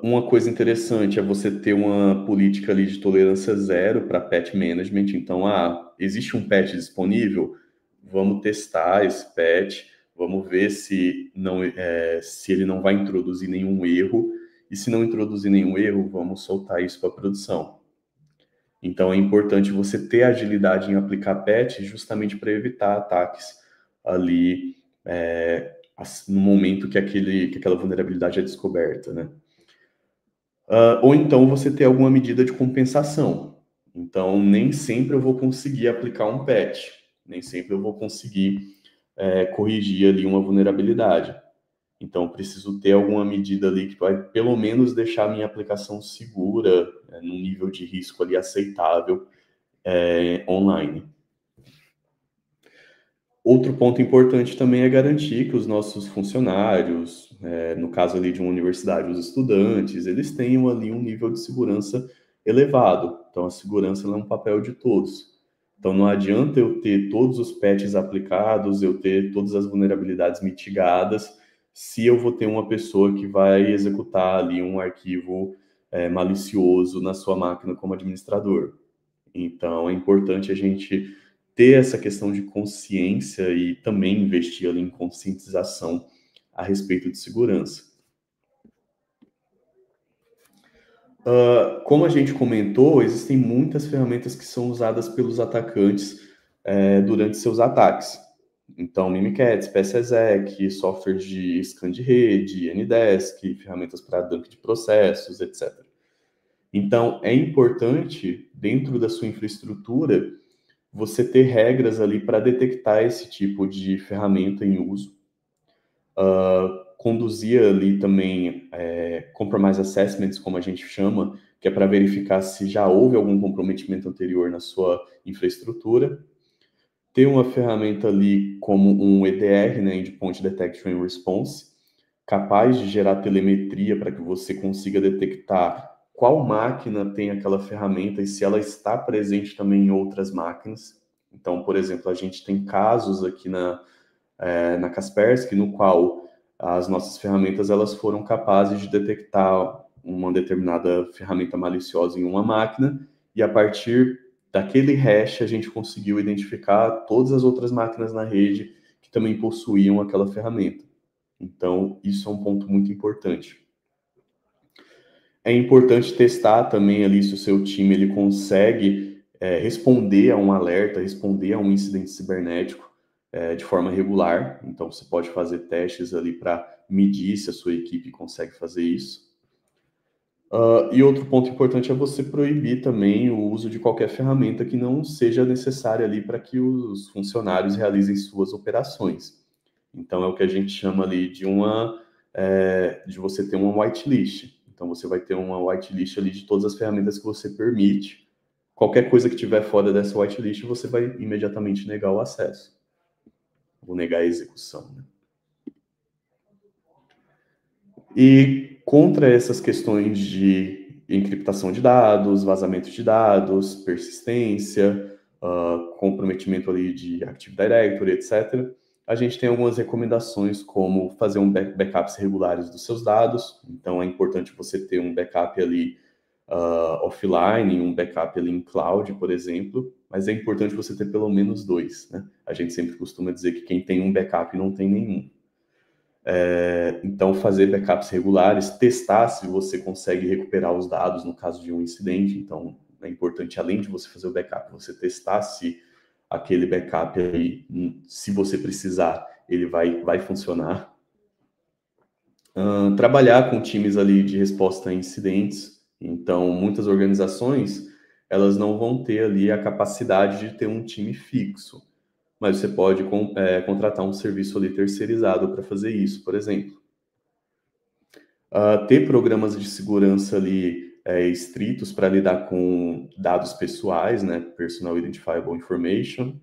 Uma coisa interessante é você ter uma política ali de tolerância zero para patch management. Então, existe um patch disponível, vamos testar esse patch, vamos ver se ele não vai introduzir nenhum erro, e se não introduzir nenhum erro, vamos soltar isso para produção. Então, é importante você ter agilidade em aplicar patch justamente para evitar ataques ali no momento que aquela vulnerabilidade é descoberta, né? Ou então você ter alguma medida de compensação. Então, nem sempre eu vou conseguir aplicar um patch, nem sempre eu vou conseguir corrigir ali uma vulnerabilidade. Então, eu preciso ter alguma medida ali que vai, pelo menos, deixar a minha aplicação segura, num nível de risco ali aceitável, online. Outro ponto importante também é garantir que os nossos funcionários, no caso ali de uma universidade, os estudantes, eles tenham ali um nível de segurança elevado. Então, a segurança é um papel de todos. Então, não adianta eu ter todos os patches aplicados, eu ter todas as vulnerabilidades mitigadas, se eu vou ter uma pessoa que vai executar ali um arquivo malicioso na sua máquina como administrador. Então, é importante a gente ter essa questão de consciência e também investir ali em conscientização a respeito de segurança. Como a gente comentou, existem muitas ferramentas que são usadas pelos atacantes durante seus ataques. Então, Mimikatz, PSExec, softwares de scan de rede, Ndesk, ferramentas para dump de processos, etc. Então, é importante, dentro da sua infraestrutura, você ter regras ali para detectar esse tipo de ferramenta em uso. conduzir ali também compromise assessments, como a gente chama, que é para verificar se já houve algum comprometimento anterior na sua infraestrutura. Ter uma ferramenta ali como um EDR, né, Endpoint Detection and Response, capaz de gerar telemetria para que você consiga detectar qual máquina tem aquela ferramenta e se ela está presente também em outras máquinas. Então, por exemplo, a gente tem casos aqui na Kaspersky, no qual as nossas ferramentas elas foram capazes de detectar uma determinada ferramenta maliciosa em uma máquina, e a partir daquele hash a gente conseguiu identificar todas as outras máquinas na rede que também possuíam aquela ferramenta. Então, isso é um ponto muito importante. É importante testar também ali se o seu time ele consegue responder a um alerta, responder a um incidente cibernético de forma regular. Então, você pode fazer testes ali para medir se a sua equipe consegue fazer isso. E outro ponto importante é você proibir também o uso de qualquer ferramenta que não seja necessária ali para que os funcionários realizem suas operações. Então, é o que a gente chama ali de você ter uma whitelist. Então, você vai ter uma whitelist ali de todas as ferramentas que você permite. Qualquer coisa que tiver fora dessa whitelist, você vai imediatamente negar o acesso. Ou negar a execução, né? E contra essas questões de encriptação de dados, vazamento de dados, persistência, comprometimento ali de Active Directory, etc., a gente tem algumas recomendações como fazer backups regulares dos seus dados. Então, é importante você ter um backup ali offline, um backup ali em cloud, por exemplo, mas é importante você ter pelo menos 2, né? A gente sempre costuma dizer que quem tem um backup não tem nenhum. Então, fazer backups regulares, testar se você consegue recuperar os dados no caso de um incidente. Então, é importante, além de você fazer o backup, você testar se aquele backup aí, se você precisar, ele vai funcionar. Trabalhar com times ali de resposta a incidentes. Então, muitas organizações, elas não vão ter ali a capacidade de ter um time fixo, mas você pode contratar um serviço ali terceirizado para fazer isso, por exemplo. Ter programas de segurança ali estritos para lidar com dados pessoais, né, Personal Identifiable Information.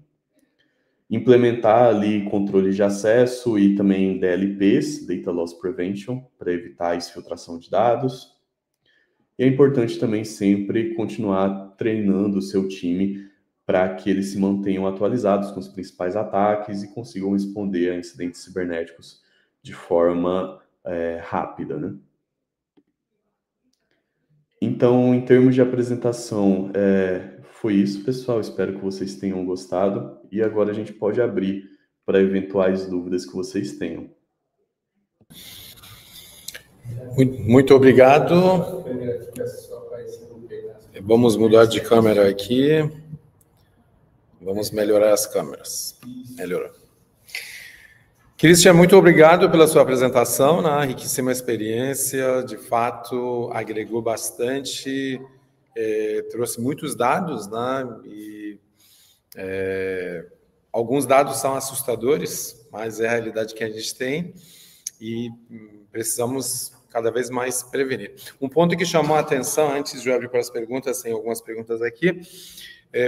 Implementar ali controles de acesso e também DLPs, Data Loss Prevention, para evitar a exfiltração de dados. E é importante também sempre continuar treinando o seu time para que eles se mantenham atualizados com os principais ataques e consigam responder a incidentes cibernéticos de forma rápida, né? Então, em termos de apresentação, foi isso, pessoal. Espero que vocês tenham gostado. E agora a gente pode abrir para eventuais dúvidas que vocês tenham. Muito obrigado. Vamos mudar de câmera aqui. Vamos melhorar as câmeras. Melhorou. Christian, muito obrigado pela sua apresentação, né? Riquíssima experiência, de fato, agregou bastante, trouxe muitos dados, né? E alguns dados são assustadores, mas é a realidade que a gente tem e precisamos cada vez mais prevenir. Um ponto que chamou a atenção, antes de eu abrir para as perguntas, tem algumas perguntas aqui,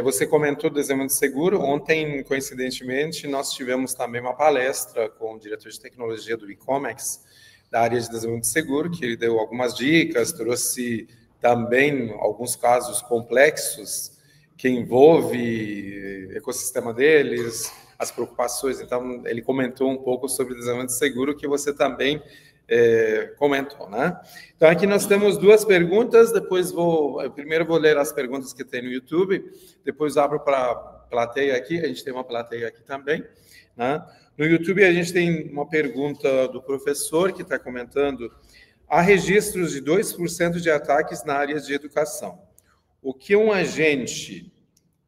você comentou do desenvolvimento seguro. Ontem, coincidentemente, nós tivemos também uma palestra com o diretor de tecnologia do ICOMEX, da área de desenvolvimento seguro, que ele deu algumas dicas, trouxe também alguns casos complexos que envolve o ecossistema deles, as preocupações. Então, ele comentou um pouco sobre o desenvolvimento seguro, que você também comentou, né? Então, aqui nós temos duas perguntas, primeiro vou ler as perguntas que tem no YouTube, depois abro para a plateia aqui, a gente tem uma plateia aqui também, né? No YouTube a gente tem uma pergunta do professor que está comentando: há registros de 2% de ataques na área de educação. O que um agente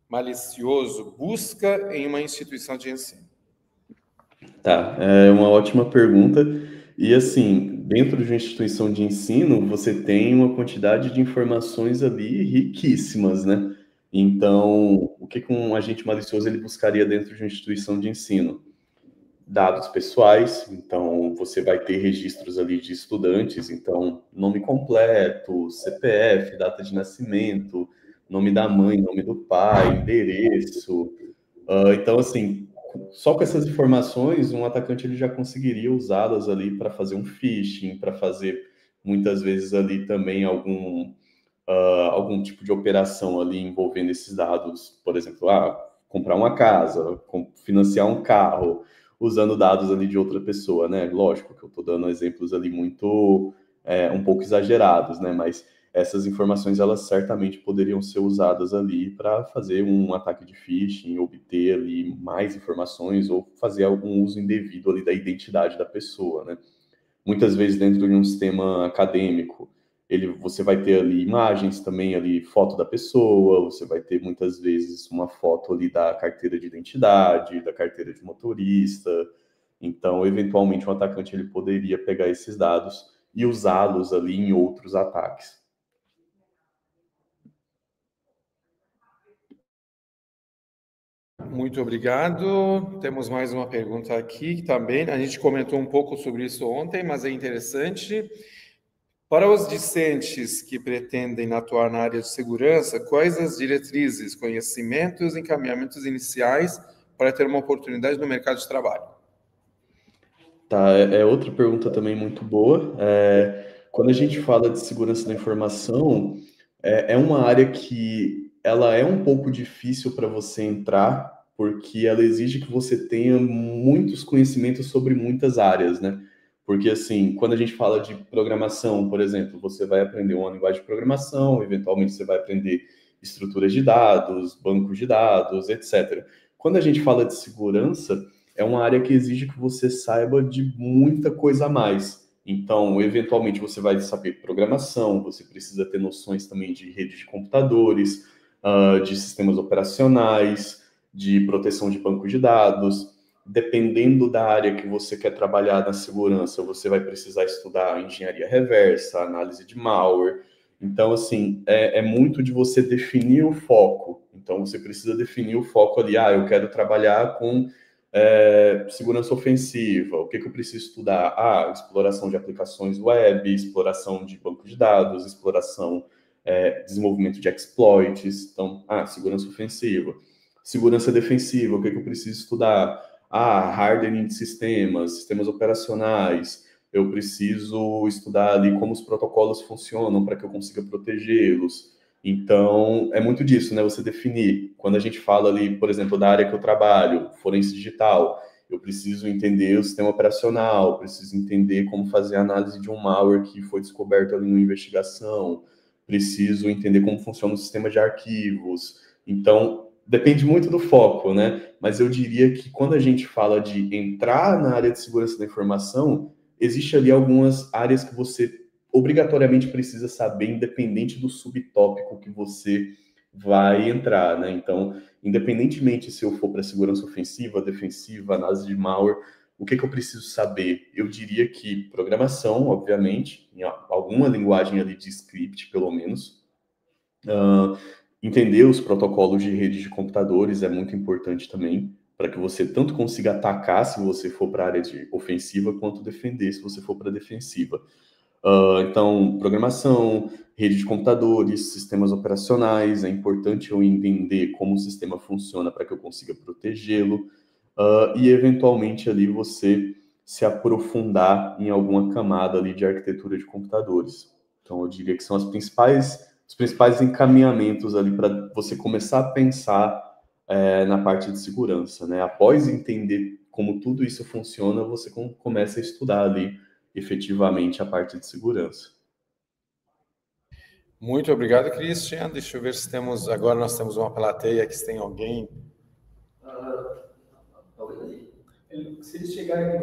malicioso busca em uma instituição de ensino? Tá, é uma ótima pergunta. E assim, dentro de uma instituição de ensino, você tem uma quantidade de informações ali riquíssimas, né? Então, o que um agente malicioso ele buscaria dentro de uma instituição de ensino? dados pessoais, então você vai ter registros ali de estudantes, então nome completo, CPF, data de nascimento, nome da mãe, nome do pai, endereço. Então, assim, só com essas informações, um atacante ele já conseguiria usá-las ali para fazer um phishing, para fazer muitas vezes ali também algum tipo de operação ali envolvendo esses dados, por exemplo, comprar uma casa, financiar um carro, usando dados ali de outra pessoa, né? Lógico que eu estou dando exemplos ali muito, um pouco exagerados, né? Mas essas informações, elas certamente poderiam ser usadas ali para fazer um ataque de phishing, obter ali mais informações ou fazer algum uso indevido ali da identidade da pessoa, né? Muitas vezes dentro de um sistema acadêmico, você vai ter ali imagens também ali, foto da pessoa, você vai ter muitas vezes uma foto ali da carteira de identidade, da carteira de motorista. Então, eventualmente, um atacante ele poderia pegar esses dados e usá-los ali em outros ataques. Muito obrigado. Temos mais uma pergunta aqui também. A gente comentou um pouco sobre isso ontem, mas é interessante. Para os discentes que pretendem atuar na área de segurança, quais as diretrizes, conhecimentos e encaminhamentos iniciais para ter uma oportunidade no mercado de trabalho? Tá, é outra pergunta também muito boa. Quando a gente fala de segurança da informação, é uma área que ela é um pouco difícil para você entrar, porque ela exige que você tenha muitos conhecimentos sobre muitas áreas, né? Porque, assim, quando a gente fala de programação, por exemplo, você vai aprender uma linguagem de programação, eventualmente você vai aprender estruturas de dados, bancos de dados, etc. Quando a gente fala de segurança, é uma área que exige que você saiba de muita coisa a mais. Então, eventualmente, você vai saber programação, você precisa ter noções também de rede de computadores, de sistemas operacionais, de proteção de bancos de dados. Dependendo da área que você quer trabalhar na segurança, você vai precisar estudar engenharia reversa, análise de malware. Então, assim, é muito de você definir o foco. Então, você precisa definir o foco ali. Eu quero trabalhar com segurança ofensiva. O que eu preciso estudar? Exploração de aplicações web, exploração de banco de dados, exploração, desenvolvimento de exploits. Então, segurança ofensiva. Segurança defensiva, o que eu preciso estudar? Hardening de sistemas operacionais. Eu preciso estudar ali como os protocolos funcionam para que eu consiga protegê-los. Então, é muito disso, né? Você definir. Quando a gente fala ali, por exemplo, da área que eu trabalho, forense digital, eu preciso entender o sistema operacional, preciso entender como fazer a análise de um malware que foi descoberto ali numa investigação, preciso entender como funciona o sistema de arquivos. Então, depende muito do foco, né? Mas eu diria que quando a gente fala de entrar na área de segurança da informação, existe ali algumas áreas que você obrigatoriamente precisa saber, independente do subtópico que você vai entrar, né? Então, independentemente se eu for para segurança ofensiva, defensiva, análise de malware, o que eu preciso saber? Eu diria que programação, obviamente, em alguma linguagem ali de script, pelo menos. Entender os protocolos de rede de computadores é muito importante também, para que você tanto consiga atacar se você for para a área de ofensiva, quanto defender se você for para defensiva. Então, programação, rede de computadores, sistemas operacionais, é importante eu entender como o sistema funciona para que eu consiga protegê-lo, e eventualmente ali você se aprofundar em alguma camada ali de arquitetura de computadores. Então, eu diria que são os principais encaminhamentos ali para você começar a pensar na parte de segurança, né? Após entender como tudo isso funciona, você começa a estudar ali efetivamente a parte de segurança. Muito obrigado, Christian. Deixa eu ver se temos. Agora nós temos uma plateia que se tem alguém.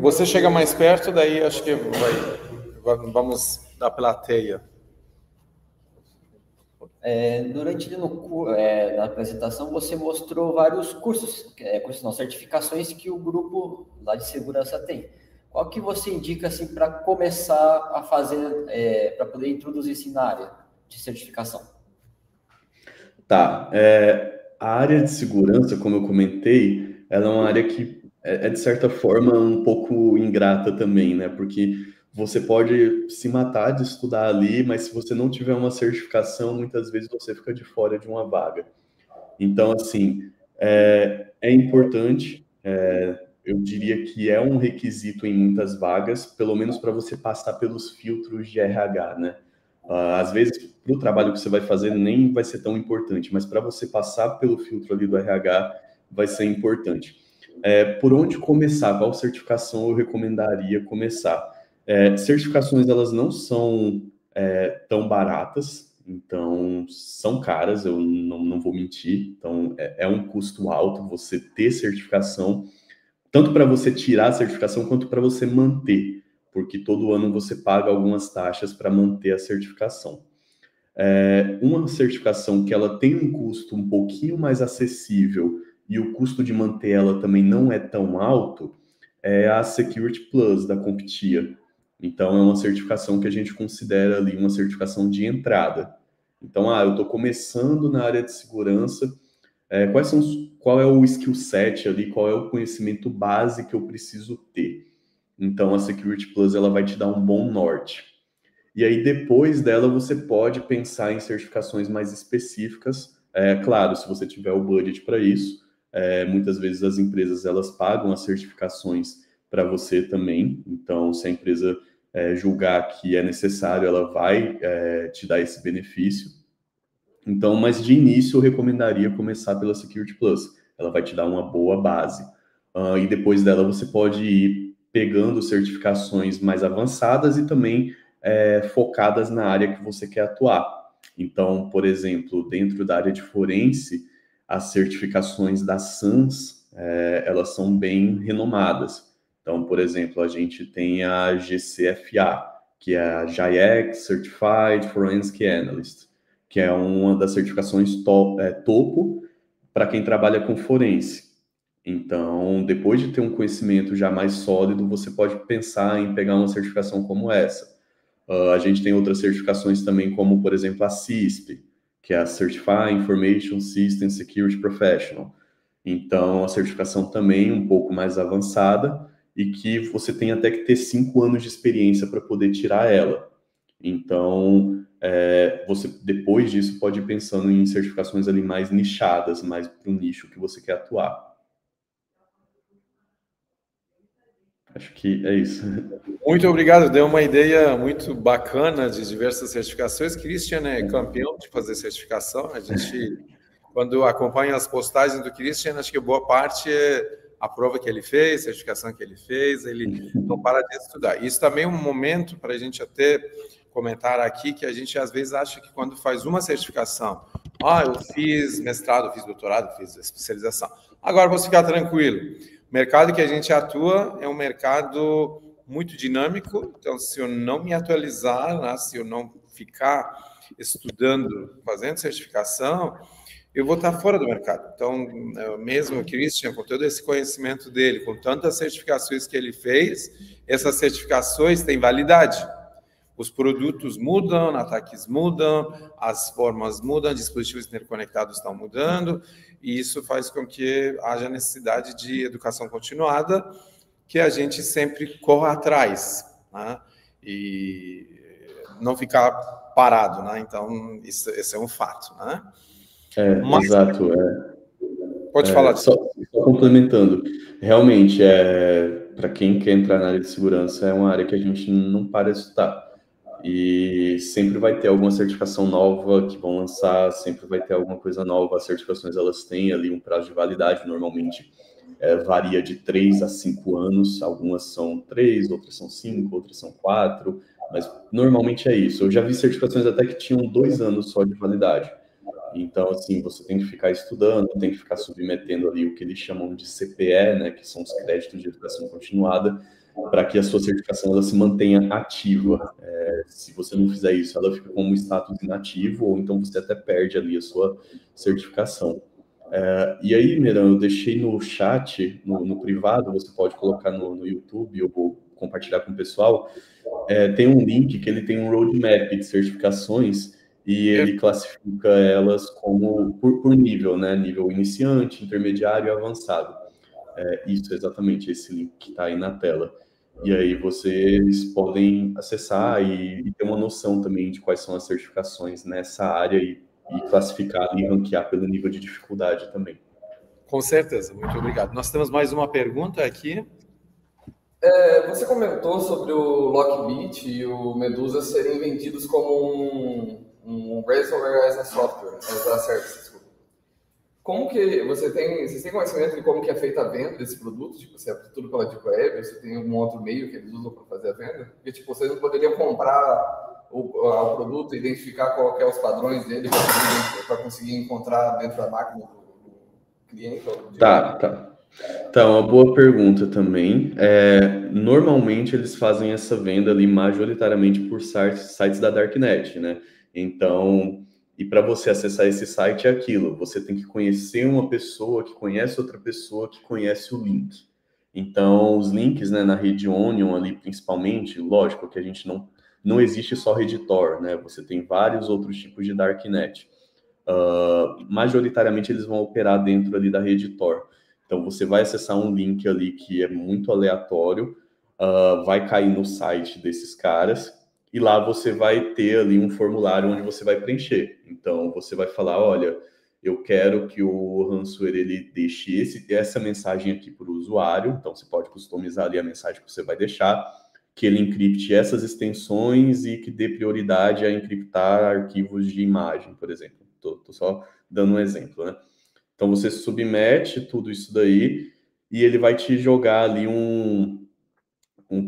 Você chega mais perto, daí acho que vamos da plateia. Na apresentação, você mostrou vários cursos não, certificações que o grupo lá de segurança tem. Qual que você indica assim, para começar a fazer, para poder introduzir-se na área de certificação? Tá. A área de segurança, como eu comentei, ela é uma área que é de certa forma um pouco ingrata também, né? Porque você pode se matar de estudar ali, mas se você não tiver uma certificação, muitas vezes você fica de fora de uma vaga. Então, assim, é importante, eu diria que é um requisito em muitas vagas, pelo menos para você passar pelos filtros de RH, né? Às vezes, para o trabalho que você vai fazer, nem vai ser tão importante, mas para você passar pelo filtro ali do RH, vai ser importante. Por onde começar? Qual certificação eu recomendaria começar? Certificações, elas não são tão baratas, então são caras, eu não vou mentir. Então, é um custo alto você ter certificação, tanto para você tirar a certificação quanto para você manter, porque todo ano você paga algumas taxas para manter a certificação. Uma certificação que ela tem um custo um pouquinho mais acessível e o custo de manter ela também não é tão alto, é a Security Plus da CompTIA. Então, é uma certificação que a gente considera ali uma certificação de entrada. Então, eu estou começando na área de segurança, qual é o skill set ali, qual é o conhecimento base que eu preciso ter. Então, a Security Plus ela vai te dar um bom norte. E aí, depois dela, você pode pensar em certificações mais específicas. Claro, se você tiver o budget para isso. Muitas vezes as empresas elas pagam as certificações para você também. Então, se a empresa julgar que é necessário, ela vai te dar esse benefício. Então, mas de início eu recomendaria começar pela Security Plus. Ela vai te dar uma boa base. E depois dela você pode ir pegando certificações mais avançadas e também focadas na área que você quer atuar. Então, por exemplo, dentro da área de forense, as certificações da SANS, elas são bem renomadas. Então, por exemplo, a gente tem a GCFA, que é a GIEC Certified Forensic Analyst, que é uma das certificações topo para quem trabalha com forense. Então, depois de ter um conhecimento já mais sólido, você pode pensar em pegar uma certificação como essa. A gente tem outras certificações também, como, por exemplo, a CISP, que é a Certified Information System Security Professional. Então, a certificação também um pouco mais avançada e que você tem até que ter 5 anos de experiência para poder tirar ela. Então, você depois disso pode ir pensando em certificações ali mais nichadas, mais para o nicho que você quer atuar. Acho que é isso. Muito obrigado, deu uma ideia muito bacana de diversas certificações. Christian é campeão de fazer certificação. A gente, quando acompanha as postagens do Christian, acho que boa parte é a prova que ele fez, a certificação que ele fez, ele não para de estudar. Isso também é um momento para a gente até comentar aqui, que a gente às vezes acha que quando faz uma certificação, eu fiz mestrado, fiz doutorado, fiz especialização, agora vou ficar tranquilo. O mercado que a gente atua é um mercado muito dinâmico, então se eu não me atualizar, né, se eu não ficar estudando, fazendo certificação, eu vou estar fora do mercado. Então, mesmo o Christian, com todo esse conhecimento dele, com tantas certificações que ele fez, essas certificações têm validade. Os produtos mudam, ataques mudam, as formas mudam, dispositivos interconectados estão mudando, e isso faz com que haja necessidade de educação continuada, que a gente sempre corra atrás, né? E não ficar parado, né? Então, esse é um fato, né? Mas, exato. Pode falar. Só complementando, realmente, para quem quer entrar na área de segurança, é uma área que a gente não para de estudar. E sempre vai ter alguma certificação nova que vão lançar, sempre vai ter alguma coisa nova. As certificações, elas têm ali um prazo de validade, normalmente varia de 3 a 5 anos, algumas são 3, outras são 5, outras são 4, mas normalmente é isso. Eu já vi certificações até que tinham 2 anos só de validade. Então, assim, você tem que ficar estudando, tem que ficar submetendo ali o que eles chamam de CPE, né, que são os créditos de educação continuada, para que a sua certificação ela se mantenha ativa. Se você não fizer isso, ela fica como status inativo, ou então você até perde ali a sua certificação. E aí, Meran, eu deixei no chat, no privado, você pode colocar no YouTube, eu vou compartilhar com o pessoal, tem um link que ele tem um roadmap de certificações, e ele classifica elas como por nível, né? Nível iniciante, intermediário e avançado. Isso, exatamente, esse link que está aí na tela. E aí vocês podem acessar e ter uma noção também de quais são as certificações nessa área e classificar e ranquear pelo nível de dificuldade também. Com certeza, muito obrigado. Nós temos mais uma pergunta aqui. Você comentou sobre o Lockbit e o Medusa serem vendidos como um ransomware as a software, as a service, desculpa. Como que vocês têm conhecimento de como que é feita a venda desses produtos? Tipo, se é tudo pela Deep Web, se tem algum outro meio que eles usam para fazer a venda? Porque, tipo, vocês não poderiam comprar o produto e identificar qual que é os padrões dele para conseguir encontrar dentro da máquina do cliente? Tá. Então, uma boa pergunta também. Normalmente eles fazem essa venda ali majoritariamente por sites da Darknet, né? Então, e para você acessar esse site é aquilo, você tem que conhecer uma pessoa que conhece outra pessoa que conhece o link. Então, os links, né, na rede Onion ali principalmente, lógico que a gente não existe só rede Tor, né? Você tem vários outros tipos de Darknet. Majoritariamente eles vão operar dentro ali da rede Tor. Então, você vai acessar um link ali que é muito aleatório, vai cair no site desses caras, e lá você vai ter ali um formulário onde você vai preencher. Então, você vai falar, olha, eu quero que o ransomware ele deixe essa mensagem aqui para o usuário. Então, você pode customizar ali a mensagem que você vai deixar, que ele encripte essas extensões e que dê prioridade a encriptar arquivos de imagem, por exemplo. Estou só dando um exemplo, né? Então, você submete tudo isso daí e ele vai te jogar ali um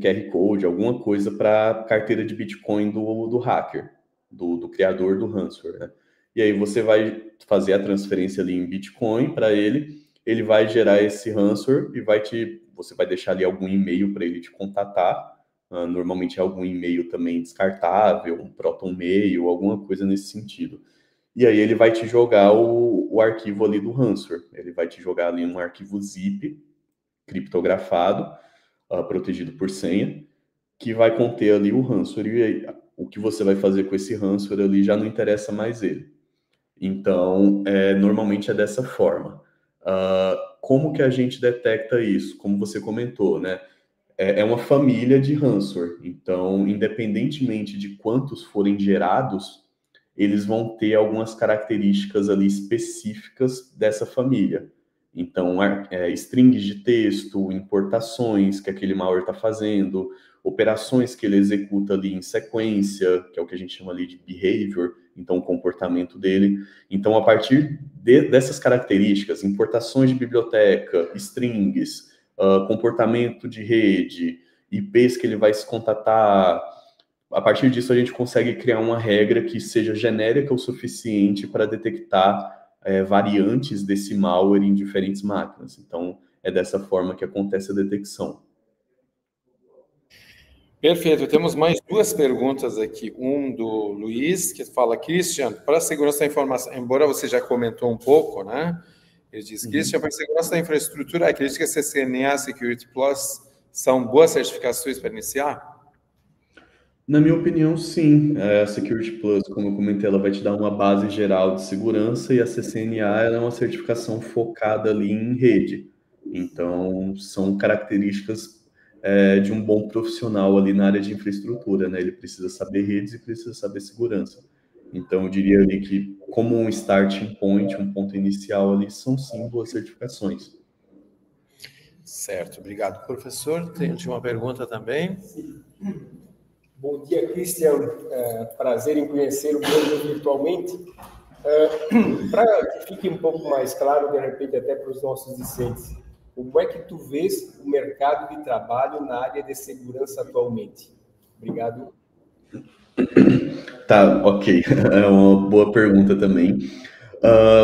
QR Code, alguma coisa para carteira de Bitcoin do hacker, do criador do ransomware, né? E aí você vai fazer a transferência ali em Bitcoin para ele vai gerar esse ransomware e você vai deixar ali algum e-mail para ele te contatar. Normalmente é algum e-mail também descartável, um Proton Mail, alguma coisa nesse sentido. E aí ele vai te jogar o arquivo ali do ransomware. Ele vai te jogar ali um arquivo zip criptografado, protegido por senha, que vai conter ali o ransomware. E aí, o que você vai fazer com esse ransomware ali já não interessa mais ele. Então, normalmente é dessa forma. Como que a gente detecta isso? Como você comentou, né? É uma família de ransomware. Então, independentemente de quantos forem gerados, eles vão ter algumas características ali específicas dessa família. Então, strings de texto, importações que aquele malware está fazendo, operações que ele executa ali em sequência, que é o que a gente chama ali de behavior, então o comportamento dele. Então, a partir dessas características, importações de biblioteca, strings, comportamento de rede, IPs que ele vai se contatar, a partir disso a gente consegue criar uma regra que seja genérica o suficiente para detectar variantes desse malware em diferentes máquinas. Então, é dessa forma que acontece a detecção. Perfeito. Temos mais duas perguntas aqui. Um do Luiz, que fala, Christian, para a segurança da informação, embora você já comentou um pouco, né? Ele diz, Christian, para a segurança da infraestrutura, acredita que a CCNA Security Plus são boas certificações para iniciar? Na minha opinião, sim. A Security Plus, como eu comentei, ela vai te dar uma base geral de segurança e a CCNA ela é uma certificação focada ali em rede. Então, são características de um bom profissional ali na área de infraestrutura, né? Ele precisa saber redes e precisa saber segurança. Então, eu diria ali que, como um starting point, um ponto inicial ali, são sim boas certificações. Certo, obrigado. Professor, tem uma pergunta também? Bom dia, Christian. Prazer em conhecer o Bruno virtualmente. Para que fique um pouco mais claro, de repente, até para os nossos discentes, como é que tu vês o mercado de trabalho na área de segurança atualmente? Obrigado. Tá, ok. É uma boa pergunta também.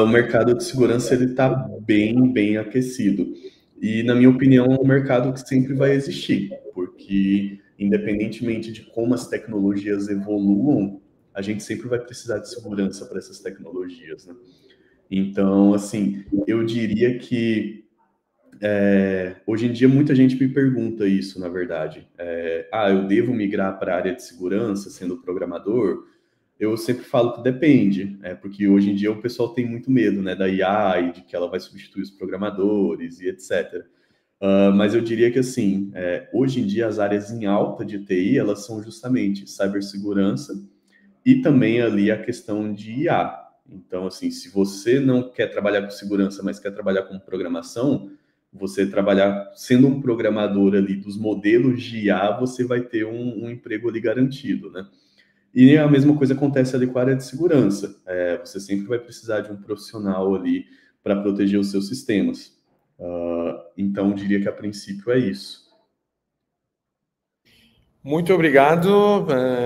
O mercado de segurança ele está bem aquecido. E, na minha opinião, é um mercado que sempre vai existir, porque, independentemente de como as tecnologias evoluam, a gente sempre vai precisar de segurança para essas tecnologias, né? Então, assim, eu diria que hoje em dia muita gente me pergunta isso, na verdade. Eu devo migrar para a área de segurança sendo programador? Eu sempre falo que depende, porque hoje em dia o pessoal tem muito medo, né, da IA e de que ela vai substituir os programadores e etc. Mas eu diria que, assim, hoje em dia as áreas em alta de TI, elas são justamente cibersegurança e também ali a questão de IA. Então, assim, se você não quer trabalhar com segurança, mas quer trabalhar com programação, você trabalhar sendo um programador ali dos modelos de IA, você vai ter um emprego ali garantido, né? E a mesma coisa acontece ali com a área de segurança. Você sempre vai precisar de um profissional ali para proteger os seus sistemas. Então, eu diria que a princípio é isso. Muito obrigado.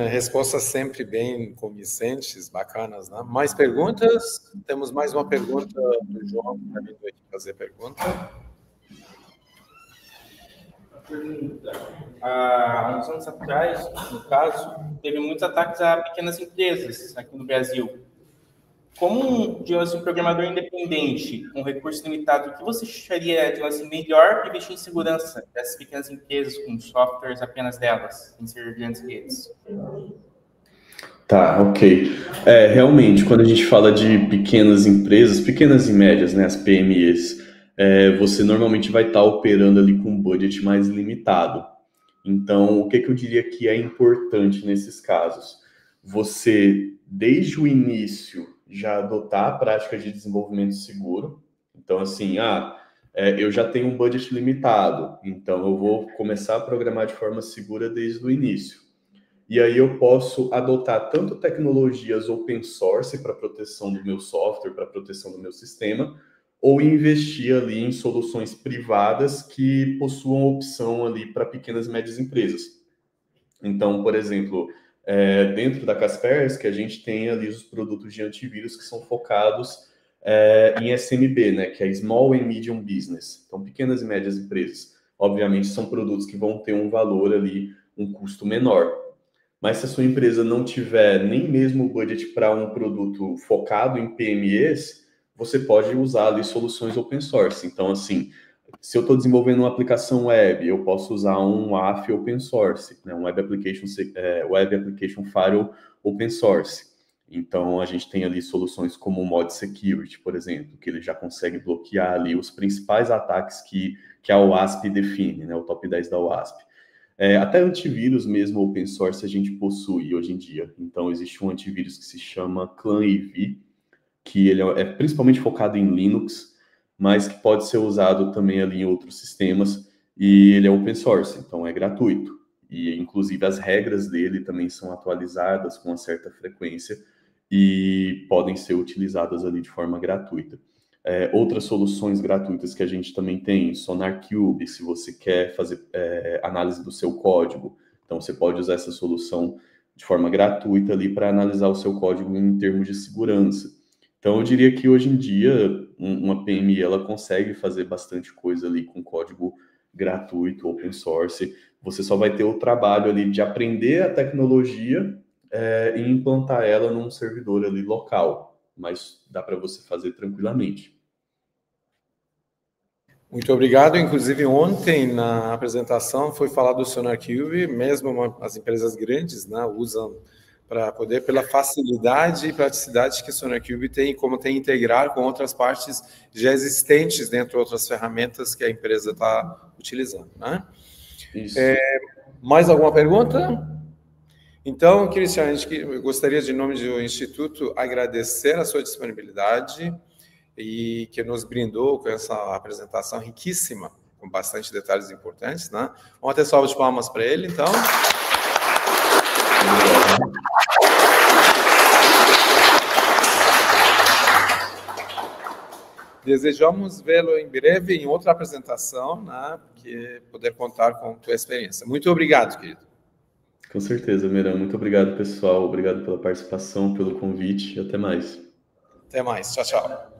Respostas sempre bem convincentes, bacanas, né? Mais perguntas? Temos mais uma pergunta do João, que está vindo aqui fazer pergunta. Há uns anos atrás, no caso, teve muitos ataques a pequenas empresas aqui no Brasil. Como um programador independente, com recurso limitado, o que você acharia melhor para investir em segurança dessas pequenas empresas, com softwares apenas delas, sem ser grandes redes? Tá, ok. Realmente, quando a gente fala de pequenas empresas, pequenas e médias, né, as PMEs, você normalmente vai estar operando ali com um budget mais limitado. Então, o que eu diria que é importante nesses casos? Você, desde o início, já adotar a prática de desenvolvimento seguro. Então, assim, eu já tenho um budget limitado, então eu vou começar a programar de forma segura desde o início. E aí eu posso adotar tanto tecnologias open source para proteção do meu software, para proteção do meu sistema, ou investir ali em soluções privadas que possuam opção ali para pequenas e médias empresas. Então, por exemplo, dentro da Kaspersky, a gente tem ali os produtos de antivírus que são focados em SMB, né, que é Small and Medium Business. Então, pequenas e médias empresas. Obviamente, são produtos que vão ter um valor ali, um custo menor. Mas se a sua empresa não tiver nem mesmo o budget para um produto focado em PMEs, você pode usar ali soluções open source. Então, assim, se eu estou desenvolvendo uma aplicação web, eu posso usar um WAF open source, né, um Web Application Firewall open source. Então, a gente tem ali soluções como o Mod Security, por exemplo, que ele já consegue bloquear ali os principais ataques que a OWASP define, né, o top 10 da OWASP. Até antivírus mesmo open source a gente possui hoje em dia. Então, existe um antivírus que se chama ClanEV, que ele é principalmente focado em Linux, mas que pode ser usado também ali em outros sistemas, e ele é open source, então é gratuito. E, inclusive, as regras dele também são atualizadas com uma certa frequência e podem ser utilizadas ali de forma gratuita. Outras soluções gratuitas que a gente também tem, SonarQube, se você quer fazer análise do seu código, então você pode usar essa solução de forma gratuita ali para analisar o seu código em termos de segurança. Então, eu diria que hoje em dia, uma PME, ela consegue fazer bastante coisa ali com código gratuito, open source. Você só vai ter o trabalho ali de aprender a tecnologia e implantar ela num servidor ali local. Mas dá para você fazer tranquilamente. Muito obrigado. Inclusive, ontem, na apresentação, foi falado do SonarQube, mesmo as empresas grandes, né, usam para poder, pela facilidade e praticidade que o SonarQube tem, como tem integrar com outras partes já existentes dentro de outras ferramentas que a empresa está utilizando, né? Isso. Mais alguma pergunta? Então, Cristian, eu gostaria, de nome do Instituto, agradecer a sua disponibilidade e que nos brindou com essa apresentação riquíssima, com bastante detalhes importantes, né? Vamos ter salva de palmas para ele, então. Desejamos vê-lo em breve em outra apresentação, né, que poder contar com a tua experiência. Muito obrigado, querido. Com certeza, Meran. Muito obrigado, pessoal. Obrigado pela participação, pelo convite e até mais. Até mais. Tchau, tchau.